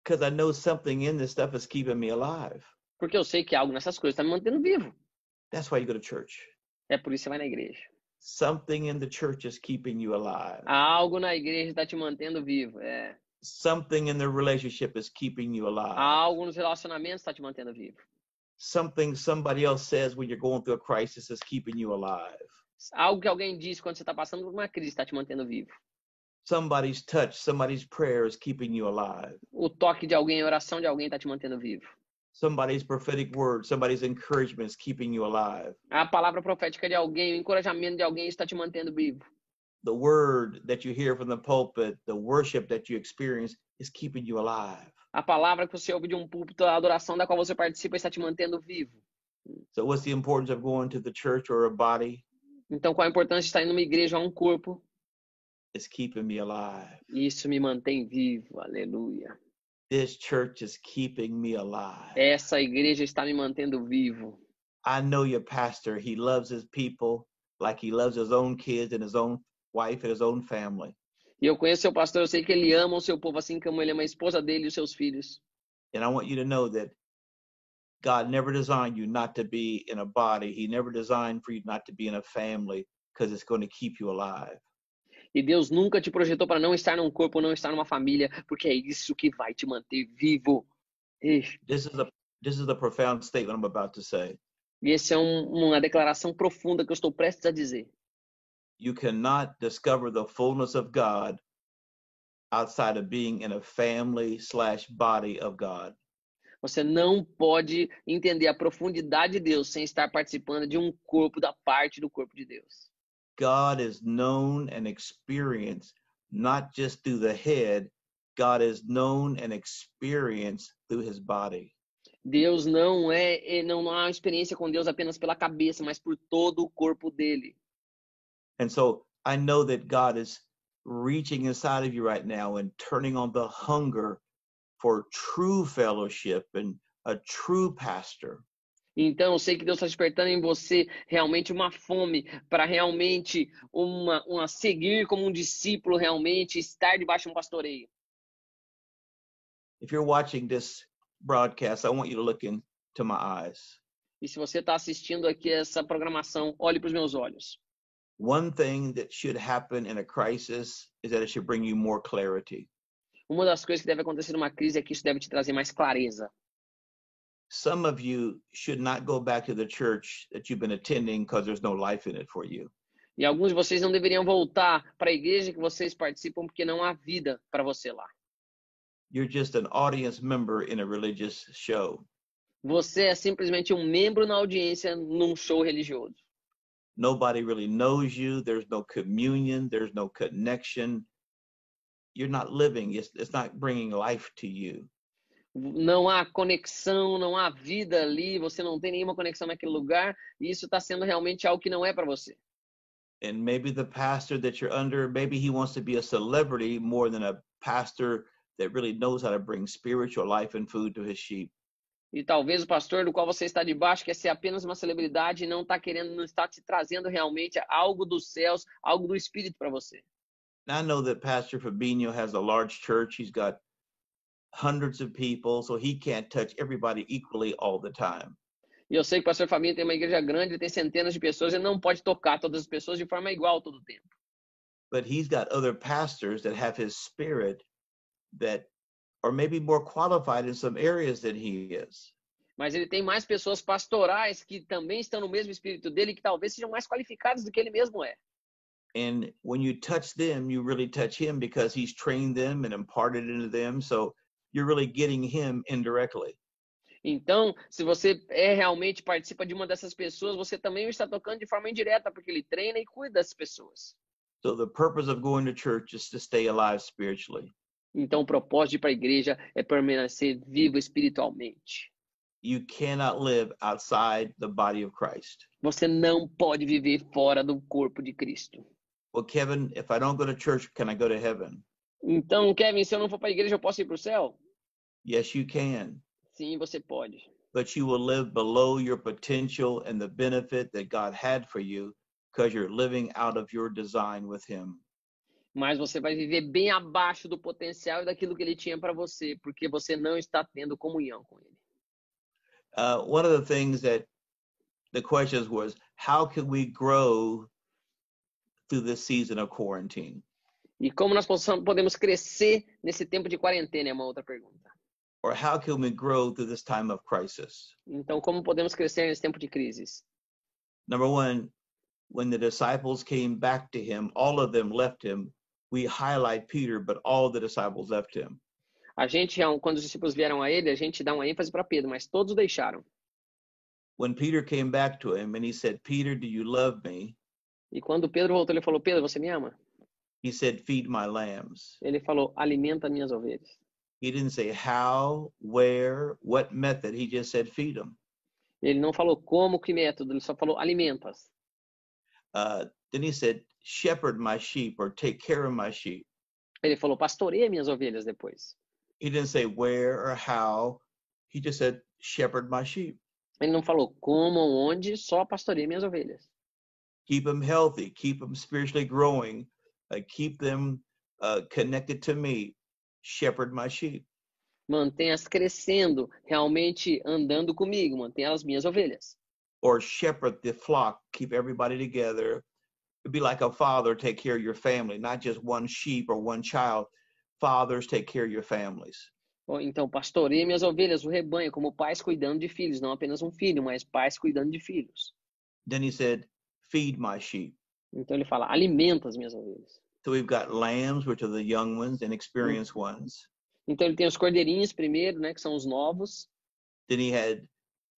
Because I know something in this stuff is keeping me alive. Porque eu sei que algo nessas coisas está me mantendo vivo. That's why you go to church. É por isso que você vai na igreja. Something in the church is keeping you alive. Algo na igreja está te mantendo vivo, é. Something in the relationship is keeping you alive. Algo nos relacionamentos está te mantendo vivo. Something somebody else says when you're going through a crisis is keeping you alive. Algo que alguém diz quando você está passando por uma crise está te mantendo vivo. Somebody's touch, somebody's prayer is keeping you alive. O toque de alguém, a oração de alguém está te mantendo vivo. Somebody's prophetic word, somebody's encouragement is keeping you alive. A palavra profética de alguém, o encorajamento de alguém está te mantendo vivo. The word that you hear from the pulpit, the worship that you experience is keeping you alive. A palavra que você ouve de um púlpito, a adoração da qual você participa está te mantendo vivo. So what's the importance of going to the church or a body? Então, qual a importância de estar indo numa igreja ou a um corpo? It's keeping me alive. Isso me mantém vivo. Aleluia. This church is keeping me alive. Essa igreja está me mantendo vivo. I know your pastor. He loves his people like he loves his own kids and his own wife and his own family. E eu conheço seu pastor, eu sei que ele ama o seu povo assim como ele ama a esposa dele e os seus filhos. And I want you to know that God never designed you not to be in a body. He never designed for you not to be in a family because it's going to keep you alive. E Deus nunca te projetou para não estar num corpo, não estar numa família, porque é isso que vai te manter vivo. This is a profound statement I'm about to say. E essa é uma declaração profunda que eu estou prestes a dizer. You cannot discover the fullness of God outside of being in a family/body of God. Você não pode entender a profundidade de Deus sem estar participando de um corpo, da parte do corpo de Deus. God is known and experienced not just through the head, God is known and experienced through his body. Deus não há uma experiência com Deus apenas pela cabeça, mas por todo o corpo dele. And so I know that God is reaching inside of you right now and turning on the hunger for true fellowship and a true pastor. Então, eu sei que Deus está despertando em você realmente uma fome para realmente uma seguir como um discípulo, realmente estar debaixo de um pastoreio. If you're watching this broadcast, I want you to look into my eyes. E se você está assistindo aqui essa programação, olhe para os meus olhos. One thing that should happen in a crisis is that it should bring you more clarity. Uma das coisas que deve acontecer numa crise é que isso deve te trazer mais clareza. Some of you should not go back to the church that you've been attending because there's no life in it for you. E alguns de vocês não deveriam voltar para a igreja que vocês participam porque não há vida para você lá. You're just an audience member in a religious show. Você é simplesmente um membro na audiência num show religioso. Nobody really knows you. There's no communion. There's no connection. You're not living. It's not bringing life to you. Não há conexão, não há vida ali, você não tem nenhuma conexão naquele lugar, e isso está sendo realmente algo que não é para você. And maybe the pastor that you're under, maybe he wants to be a celebrity more than a pastor that really knows how to bring spiritual life and food to his sheep. E talvez o pastor do qual você está debaixo quer ser apenas uma celebridade e não está te trazendo realmente algo dos céus, algo do Espírito para você. Now, I know that Pastor Fabinho has a large church. He's got hundreds of people, so he can't touch everybody equally all the time. E eu sei que o pastor Fabinho tem uma igreja grande, ele tem centenas de pessoas, ele não pode tocar todas as pessoas de forma igual todo o tempo. But he's got other pastors that have his spirit that are maybe more qualified in some areas than he is. Mas ele tem mais pessoas pastorais que também estão no mesmo espírito dele, que talvez sejam mais qualificadas do que ele mesmo é. And when you touch them, you really touch him because he's trained them and imparted into them. So you're really getting him indirectly. Então, se você realmente participa de uma dessas pessoas, você também o está tocando de forma indireta, porque ele treina e cuida das pessoas. So the purpose of going to church is to stay alive spiritually. Então, o propósito de ir para a igreja é permanecer vivo espiritualmente. You cannot live outside the body of Christ. Você não pode viver fora do corpo de Cristo. Well, Kevin, if I don't go to church, can I go to heaven? Então, Kevin, se eu não for para a igreja, eu posso ir para o céu? Yes, you can. Sim, você pode. But you will live below your potential and the benefit that God had for you because you're living out of your design with him. Mas você vai viver bem abaixo do potencial e daquilo que ele tinha para você, porque você não está tendo comunhão com ele. One of the things that the questions was, how can we grow through this season of quarantine? E como nós podemos crescer nesse tempo de quarentena, é uma outra pergunta. Or how can we grow through this time of crisis? Então, como podemos crescer nesse tempo de crises? Number one, when the disciples came back to him, all of them left him. We highlight Peter, but all the disciples left him. A gente, quando os discípulos vieram a ele, a gente dá uma ênfase para Pedro, mas todos deixaram. When Peter came back to him and he said, Peter, do you love me? E quando Pedro voltou, ele falou, Pedro, você me ama? He said, feed my lambs. Ele falou, alimenta minhas ovelhas. He didn't say how, where, what method. He just said feed them. Ele não falou como, que método, ele só falou alimenta-as. Then he said, shepherd my sheep or take care of my sheep. Ele falou, pastoreia minhas ovelhas depois. He didn't say where or how. He just said, shepherd my sheep. Ele não falou como ou onde, só pastoreia minhas ovelhas. Keep them healthy, keep them spiritually growing, keep them connected to me. Shepherd my sheep. Mantenha-as crescendo, realmente andando comigo, mantenha as minhas ovelhas. Or shepherd the flock, keep everybody together. It'd be like a father take care of your family, not just one sheep or one child. Fathers take care of your families. Ou então, pastoreia minhas ovelhas, o rebanho, como pais cuidando de filhos, não apenas um filho, mas pais cuidando de filhos. Then he said, feed my sheep. Então ele fala, alimenta as minhas ovelhas. So we've got lambs, which are the young ones and experienced ones. Então ele tem os cordeirinhos primeiro, né, que são os novos. Then he had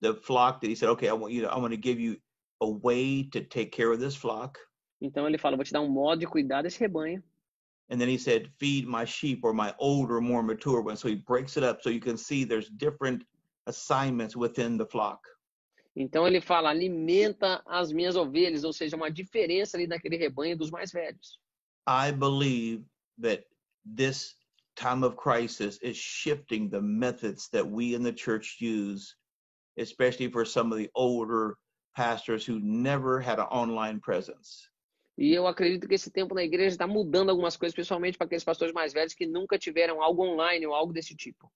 the flock that he said, okay, I want to give you a way to take care of this flock. Então ele fala, vou te dar um modo de cuidar desse rebanho. And then he said, feed my sheep or my older, more mature ones. So he breaks it up so you can see there's different assignments within the flock. Então ele fala, alimenta as minhas ovelhas, ou seja, uma diferença ali naquele rebanho dos mais velhos. I believe that this time of crisis is shifting the methods that we in the church use, especially for some of the older pastors who never had an online presence. E eu acredito que esse tempo na igreja está mudando algumas coisas, principalmente para aqueles pastores mais velhos que nunca tiveram algo online ou algo desse tipo.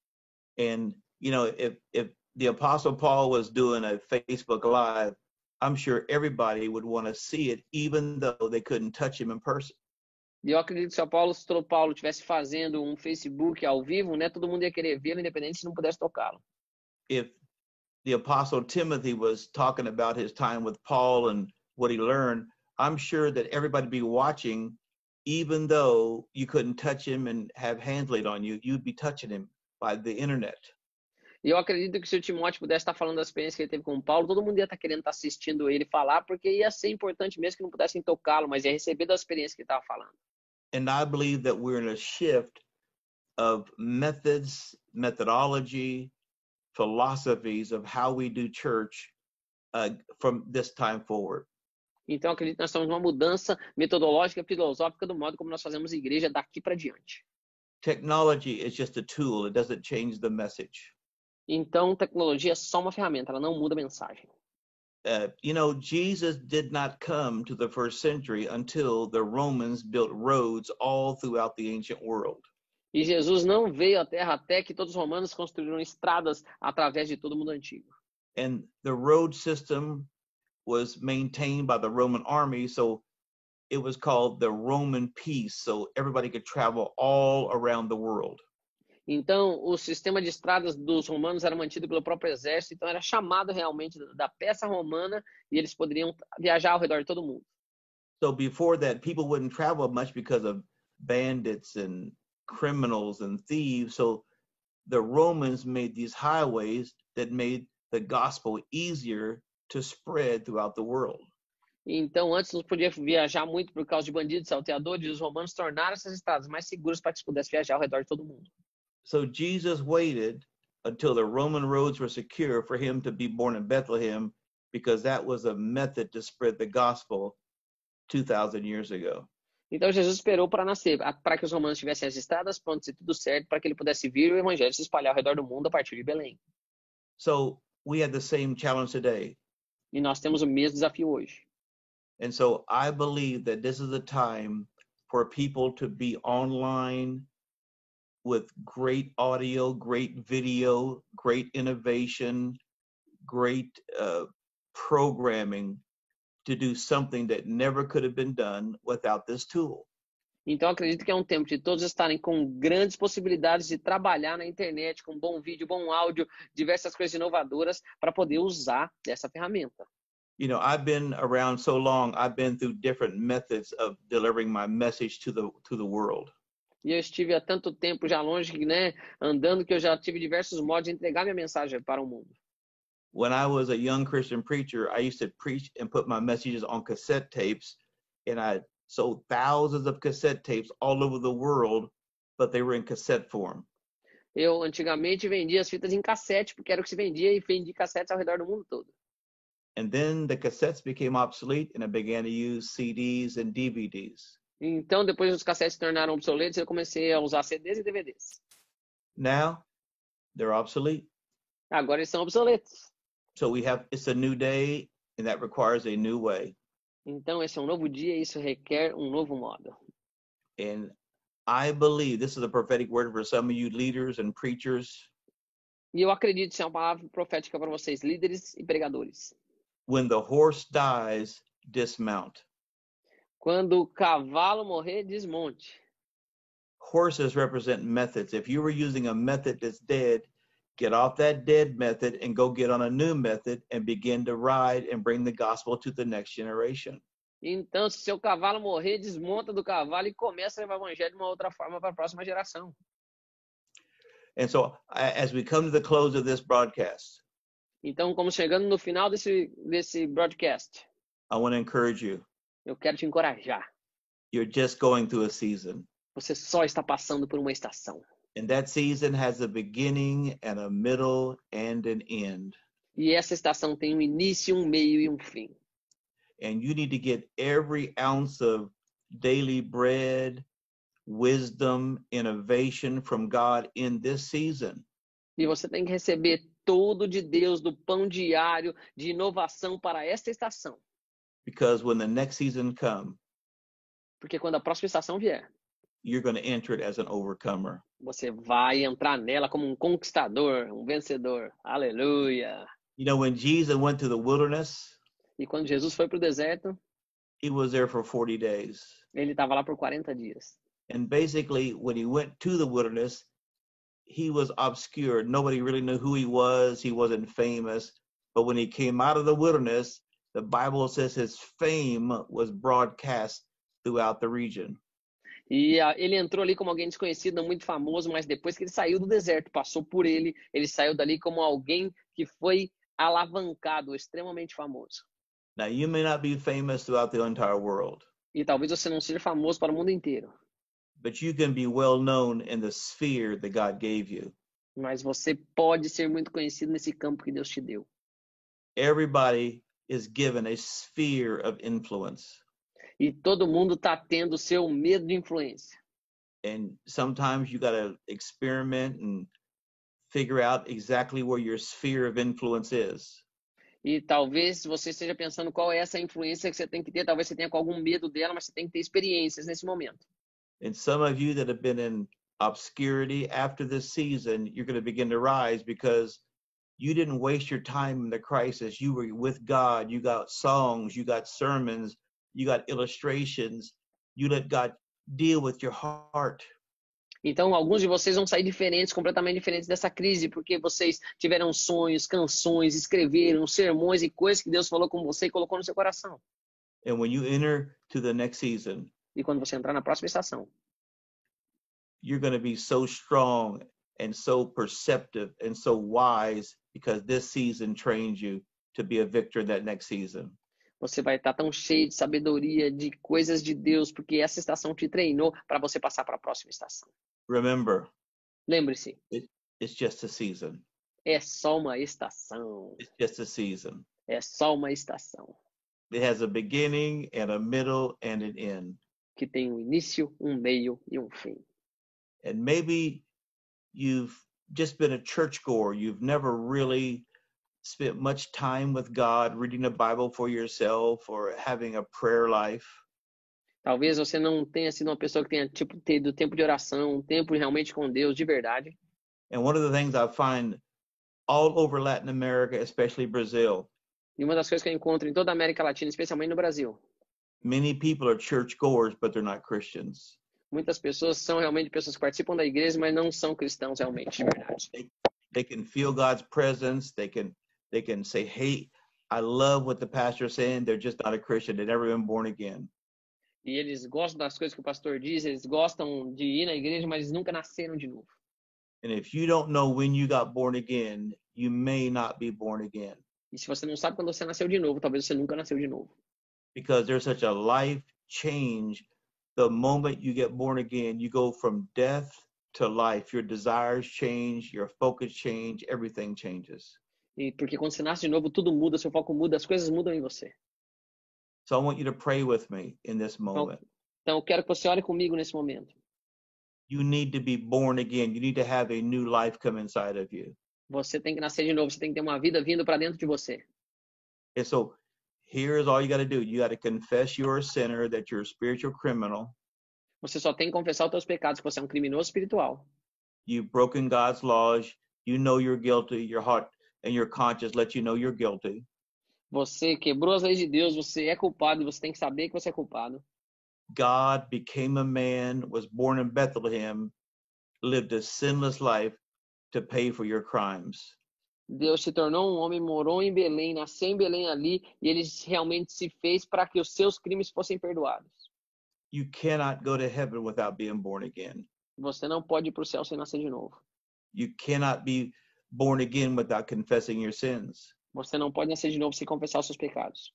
And, you know, if the Apostle Paul was doing a Facebook Live, I'm sure everybody would want to see it, even though they couldn't touch him in person. E eu acredito que se o apóstolo Paulo estivesse fazendo um Facebook ao vivo, né, todo mundo ia querer vê-lo, independente se não pudesse tocá-lo. If the Apostle Timothy was talking about his time with Paul and what he learned, I'm sure that everybody would be watching, even though you couldn't touch him and have hands laid on you, you'd be touching him by the internet. E eu acredito que se o Timóteo pudesse estar falando da experiência que ele teve com o Paulo, todo mundo ia estar querendo estar assistindo ele falar, porque ia ser importante mesmo que não pudessem tocá-lo, mas ia receber da experiência que ele estava falando. And I believe that we're in a shift of methods, methodology, philosophies of how we do church from this time forward. Então, eu acredito que nós estamos numa mudança metodológica, filosófica do modo como nós fazemos igreja daqui para diante. Technology is just a tool. It doesn't change the message. Então, tecnologia é só uma ferramenta, ela não muda a mensagem. You know, Jesus did not come to the first century until the Romans built roads all throughout the ancient world. E Jesus não veio à Terra até que todos os romanos construíram estradas através de todo o mundo antigo. And the road system was maintained by the Roman army, so it was called the Roman peace, so everybody could travel all around the world. Então, o sistema de estradas dos romanos era mantido pelo próprio exército, então era chamado realmente da peça romana e eles poderiam viajar ao redor de todo mundo. So before that, people wouldn't travel much because of bandits and criminals and thieves. So the Romans made these highways that made the gospel easier to spread throughout the world. Então, antes não podia viajar muito por causa de bandidos, salteadores, e os romanos tornaram essas estradas mais seguras para que se pudesse viajar ao redor de todo mundo. So Jesus waited until the Roman roads were secure for him to be born in Bethlehem, because that was a method to spread the gospel 2,000 years ago. Então Jesus esperou para nascer, para que os romanos tivessem as estradas prontas e tudo certo, para que ele pudesse vir e o evangelho se espalhar ao redor do mundo a partir de Belém. So we had the same challenge today. E nós temos o mesmo desafio hoje. And so I believe that this is a time for people to be online with great audio, great video, great innovation, great programming to do something that never could have been done without this tool. Então acredito que é um tempo de todos estarem com grandes possibilidades de trabalhar na internet, com bom vídeo, bom áudio, diversas coisas inovadoras para poder usar dessa ferramenta. You know, I've been around so long, I've been through different methods of delivering my message to the world. E eu estive há tanto tempo já longe, né, andando, que eu já tive diversos modos de entregar minha mensagem para o mundo. When I was a young Christian preacher, I used to preach and put my messages on cassette tapes, and I sold thousands of cassette tapes all over the world, but they were in cassette form. Eu antigamente vendia as fitas em cassete, porque era o que se vendia, e vendi cassetes ao redor do mundo todo. And then the cassettes became obsolete and I began to use CDs and DVDs. Então, depois os cassetes se tornaram obsoletos, eu comecei a usar CDs e DVDs. Now they're obsolete. Agora eles são obsoletos. So it's a new day and that requires a new way. Então, esse é um novo dia e isso requer um novo modo. And I believe this is a prophetic word for some of you leaders and preachers. E eu acredito que isso é uma palavra profética para vocês, líderes e pregadores. When the horse dies, dismount. Quando o cavalo morrer, desmonte. Horses represent methods. If you were using a method that's dead, get off that dead method and go get on a new method and begin to ride and bring the gospel to the next generation. Então, se seu cavalo morrer, desmonta do cavalo e começa a levar o evangelho de uma outra forma para a próxima geração. And so as we come to the close of this broadcast, Então, como chegando no final desse broadcast, I want to encourage you. eu quero te encorajar. You're just going through a season. Você só está passando por uma estação. And that season has a beginning and a middle and an end. E essa estação tem um início, um meio e um fim. And you need to get every ounce of daily bread, wisdom, innovation from God in this season. E você tem que receber todo de Deus, do pão diário, de inovação para esta estação. Because when the next season comes, Porque quando a próxima estação vier, you're going to enter it as an overcomer. você vai entrar nela como um conquistador, um vencedor. Aleluia! You know, when Jesus went to the wilderness, E quando Jesus foi para o deserto, he was there for 40 days. ele estava lá por 40 dias. And basically, when he went to the wilderness, he was obscure. Nobody really knew who he was. He wasn't famous. But when he came out of the wilderness, the Bible says his fame was broadcast throughout the region. E ele entrou ali como alguém desconhecido, não muito famoso, mas depois que ele saiu do deserto, passou por ele saiu dali como alguém que foi alavancado, extremamente famoso. Now, you may not be famous throughout the entire world, E talvez você não seja famoso para o mundo inteiro, but you can be well known in the sphere that God gave you. mas você pode ser muito conhecido nesse campo que Deus te deu. Everybody is given a sphere of influence. E todo mundo está tendo o seu medo de influência. And sometimes you got to experiment and figure out exactly where your sphere of influence is. E talvez você esteja pensando qual é essa influência que você tem que ter. Talvez você tenha com algum medo dela, mas você tem que ter experiências nesse momento. And some of you that have been in obscurity after this season, you're going to begin to rise because you didn't waste your time in the crisis. You were with God. You got songs, you got sermons, you got illustrations. You let God deal with your heart. Então, alguns de vocês vão sair diferentes, completamente diferentes dessa crise, porque vocês tiveram sonhos, canções, escreveram sermões e coisas que Deus falou com você e colocou no seu coração. And when you enter to the next season, E quando você entrar na próxima estação, you're going to be so strong and so perceptive and so wise because this season trains you to be a victor in that next season. você vai estar tão cheio de sabedoria, de coisas de Deus, porque essa estação te treinou para você passar para a próxima estação. Remember, Lembre-se, it's just a season. é só uma estação. It's just a season. É só uma estação It has a beginning and a middle and an end. que tem um início, um meio e um fim. And maybe you've just been a churchgoer. You've never really spent much time with God, reading the Bible for yourself or having a prayer life. Talvez você não tenha sido uma pessoa que tenha tido tempo de oração, um tempo realmente com Deus de verdade. And one of the things I find all over Latin America, especially Brazil, E uma das coisas que eu encontro em toda a América Latina, especialmente no Brasil, many people are churchgoers, but they're not Christians. muitas pessoas são realmente pessoas que participam da igreja, mas não são cristãos realmente, de verdade. They can feel God's presence. They can say, hey, I love what the pastor is saying. They're just not a Christian. They've never been born again. E eles gostam das coisas que o pastor diz, eles gostam de ir na igreja, mas eles nunca nasceram de novo. And if you don't know when you got born again, you may not be born again. E se você não sabe quando você nasceu de novo, talvez você nunca nasceu de novo. Because there's such a life change. The moment you get born again, you go from death to life, your desires change, your focus change, everything changes. E porque quando você nasce de novo, tudo muda, seu foco muda, as coisas mudam em você. So I want you to pray with me in this moment. Então eu quero que você ore comigo nesse momento. You need to be born again. You need to have a new life come inside of you. Você tem que nascer de novo, você tem que ter uma vida vindo para dentro de você. And so here's all you got to do. You got to confess you're a sinner, that you're a spiritual criminal. Você só tem que confessar os seus pecados, que você é um criminoso espiritual. You've broken God's laws. You know you're guilty. Your heart and your conscience let you know you're guilty. Você quebrou as leis de Deus, você é culpado e você tem que saber que você é culpado. God became a man, was born in Bethlehem, lived a sinless life to pay for your crimes. Deus se tornou um homem, morou em Belém, nasceu em Belém ali, e ele realmente se fez para que os seus crimes fossem perdoados. You cannot go to heaven without being born again. Você não pode ir para o céu sem nascer de novo. You cannot be born again without confessing your sins. Você não pode nascer de novo sem confessar os seus pecados.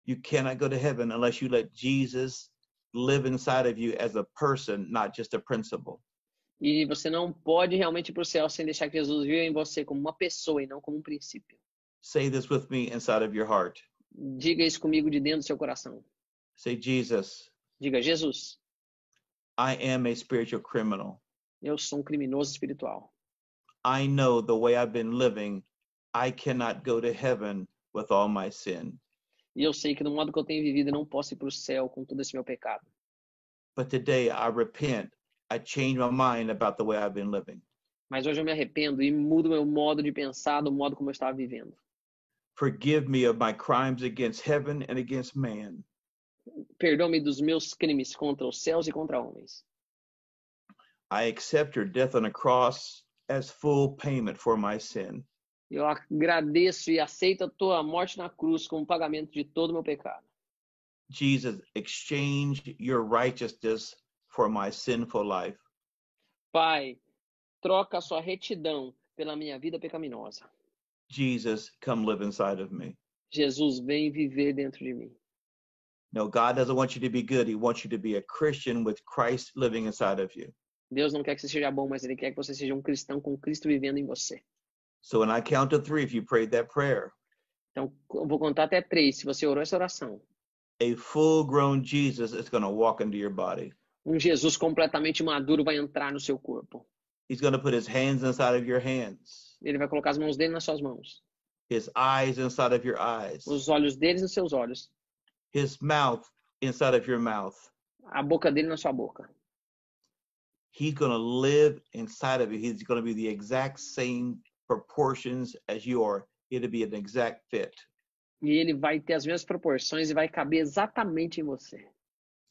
You cannot go to heaven unless you let Jesus live inside of you as a person, not just a principle. E você não pode realmente ir para o céu sem deixar que Jesus viva em você como uma pessoa e não como um princípio. Say this with me inside of your heart. Diga isso comigo de dentro do seu coração. Say, Jesus, Diga, Jesus, I am a spiritual criminal. eu sou um criminoso espiritual. I know the way I've been living, I cannot go to heaven with all my sin. E eu sei que no modo que eu tenho vivido, eu não posso ir para o céu com todo esse meu pecado. But today I repent. I change my mind about the way I've been living. Mas hoje eu me arrependo e mudo meu modo de pensar, do modo como eu estava vivendo. Forgive me of my crimes against heaven and against man. Perdoa-me dos meus crimes contra os céus e contra homens. I accept your death on a cross as full payment for my sin. Eu agradeço e aceito a tua morte na cruz como pagamento de todo o meu pecado. Jesus, exchange your righteousness for my sinful life. Pai, troca a sua retidão pela minha vida pecaminosa. Jesus, come live inside of me. Jesus, vem viver dentro de mim. No, God doesn't want you to be good. He wants you to be a Christian with Christ living inside of you. Deus não quer que você seja bom, mas Ele quer que você seja um cristão com Cristo vivendo em você. So when I count to 3, if you prayed that prayer, Então, eu vou contar até 3. Se você orou essa oração, a full-grown Jesus is going to walk into your body. Jesus completamente maduro vai entrar no seu corpo. He's going to put his hands inside of your hands, Ele vai colocar as mãos dele nas suas mãos. his eyes inside of your eyes, Os olhos deles nos seus olhos. his mouth inside of your mouth. A boca dele na sua boca. He's going to live inside of you. He's going to be the exact same proportions as you are. It'll be an exact fit. E ele vai ter as mesmas proporções e vai caber exatamente em você.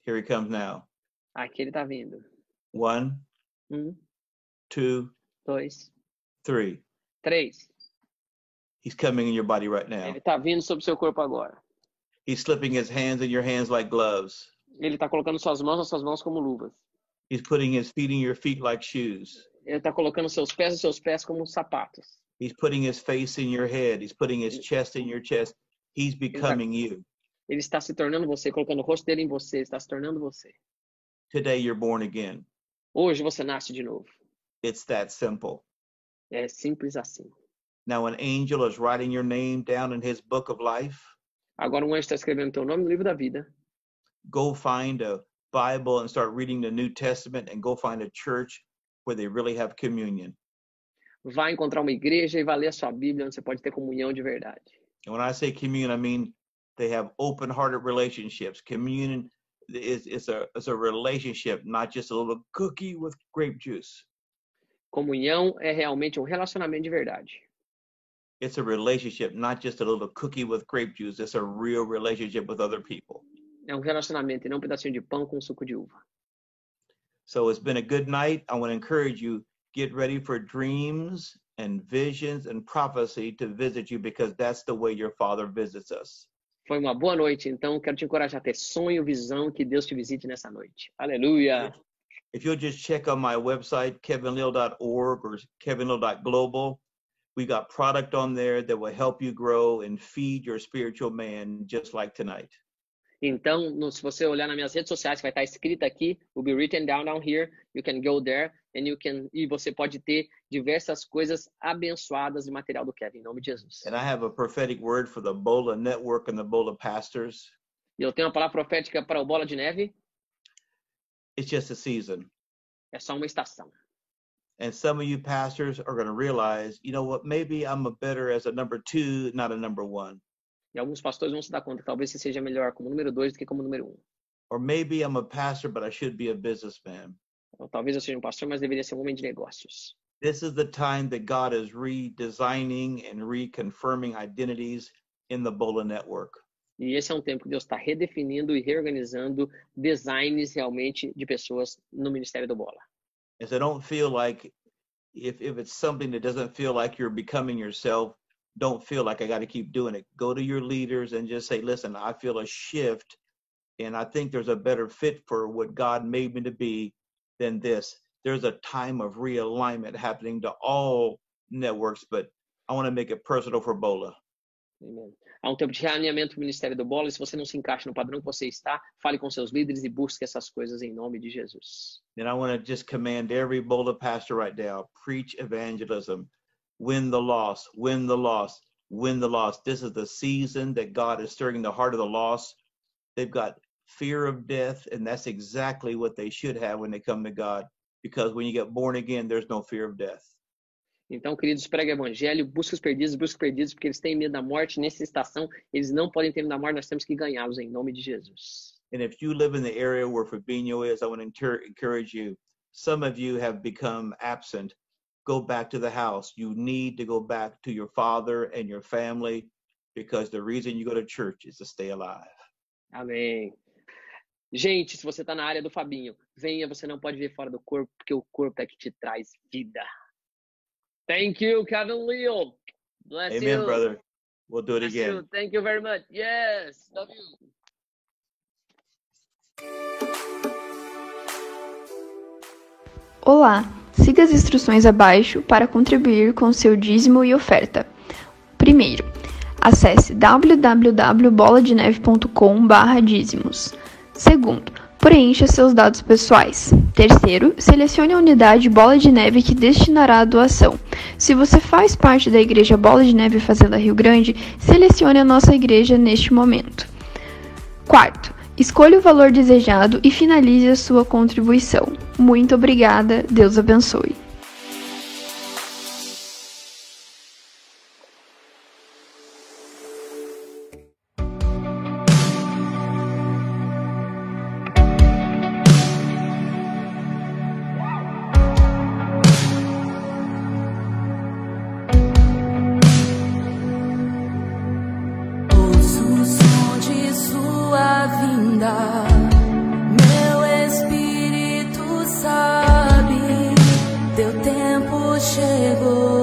Here he comes now. Aqui ele está vindo. 1, 2, 2, 3. 3. He's coming in your body right now. Ele está vindo sobre o seu corpo agora. He's slipping his hands in your hands like gloves. Ele está colocando suas mãos nas suas mãos como luvas. He's putting his feet in your feet like shoes. Ele está colocando seus pés nos seus pés como sapatos. He's putting his face in your head. He's putting his chest in your chest. He's becoming you. Ele está se tornando você, colocando o rosto dele em você, está se tornando você. Today you're born again. Hoje você nasce de novo. It's that simple. É simples assim. Now an angel is writing your name down in his book of life. Agora um anjo está escrevendo teu nome no livro da vida. Go find a Bible and start reading the New Testament and go find a church where they really have communion. Vai encontrar uma igreja e vai ler a sua Bíblia, onde você pode ter comunhão de verdade. And when I say communion, I mean they have open-hearted relationships. Communion is a relationship, not just a little cookie with grape juice. Comunhão é realmente um relacionamento de verdade. It's a relationship, not just a little cookie with grape juice. It's a real relationship with other people. É um relacionamento e não um pedacinho de pão com suco de uva. So it's been a good night. I want to encourage you, get ready for dreams and visions and prophecy to visit you because that's the way your Father visits us. Foi uma boa noite, então quero te encorajar a ter sonho, visão, que Deus te visite nessa noite. Aleluia! If you'll just check on my website, kevinlill.org or kevinlill.global, we got product on there that will help you grow and feed your spiritual man just like tonight. Então, se você olhar nas minhas redes sociais, vai estar escrito aqui, will be written down here. You can go there e você pode ter diversas coisas abençoadas de material do Kevin, em nome de Jesus. And I have a prophetic word for the Bola Network and the Bola pastors. E eu tenho uma palavra profética para o Bola de Neve. It's just a season. É só uma estação. And some of you pastors are going to realize, you know what, maybe I'm a better as a number 2, not a number 1. E alguns pastores vão se dar conta que talvez você seja melhor como número 2 do que como número 1. Or maybe I'm a pastor, but I should be a businessman. Ou talvez eu seja um pastor, mas deveria ser um homem de negócios. This is the time that God is redesigning and reconfirming identities in the Bola Network. E esse é um tempo que Deus está redefinindo e reorganizando designs realmente de pessoas no Ministério do Bola. And so don't feel like, if it's something that doesn't feel like you're becoming yourself, don't feel like I got to keep doing it. Go to your leaders and just say, listen, I feel a shift, and I think there's a better fit for what God made me to be than this. There's a time of realignment happening to all networks, but I want to make it personal for Bola. Amen. Há um tempo de realinhamento no Ministério do Bola, e se você não se encaixa no padrão que você está, fale com seus líderes e busque essas coisas em nome de Jesus. And I want to just command every Bola pastor right now, preach evangelism, win the lost, win the lost, win the lost. This is the season that God is stirring the heart of the lost. They've got fear of death, and that's exactly what they should have when they come to God, because when you get born again, there's no fear of death. Então, queridos, prega o evangelho, busca os perdidos, porque eles têm medo da morte. Nessa estação, eles não podem ter medo da morte, nós temos que ganhá-los em nome de Jesus. And if you live in the area where Fabinho is, I want to encourage you. Some of you have become absent. Go back to the house. You need to go back to your father and your family, because the reason you go to church is to stay alive. Amém. Gente, se você está na área do Fabinho, venha, você não pode ver fora do corpo, porque o corpo é que te traz vida. Thank you, Kevin Leo. Bless you. Amen, brother. We'll do it Bless again. you. Thank you very much. Yes. Love you. Olá, siga as instruções abaixo para contribuir com seu dízimo e oferta. Primeiro, acesse www.boladeneve.com/dízimos. Segundo, preencha seus dados pessoais. Terceiro, selecione a unidade Bola de Neve que destinará a doação. Se você faz parte da Igreja Bola de Neve Fazenda Rio Grande, selecione a nossa igreja neste momento. Quarto, escolha o valor desejado e finalize a sua contribuição. Muito obrigada, Deus abençoe. Meu espírito sabe, teu tempo chegou.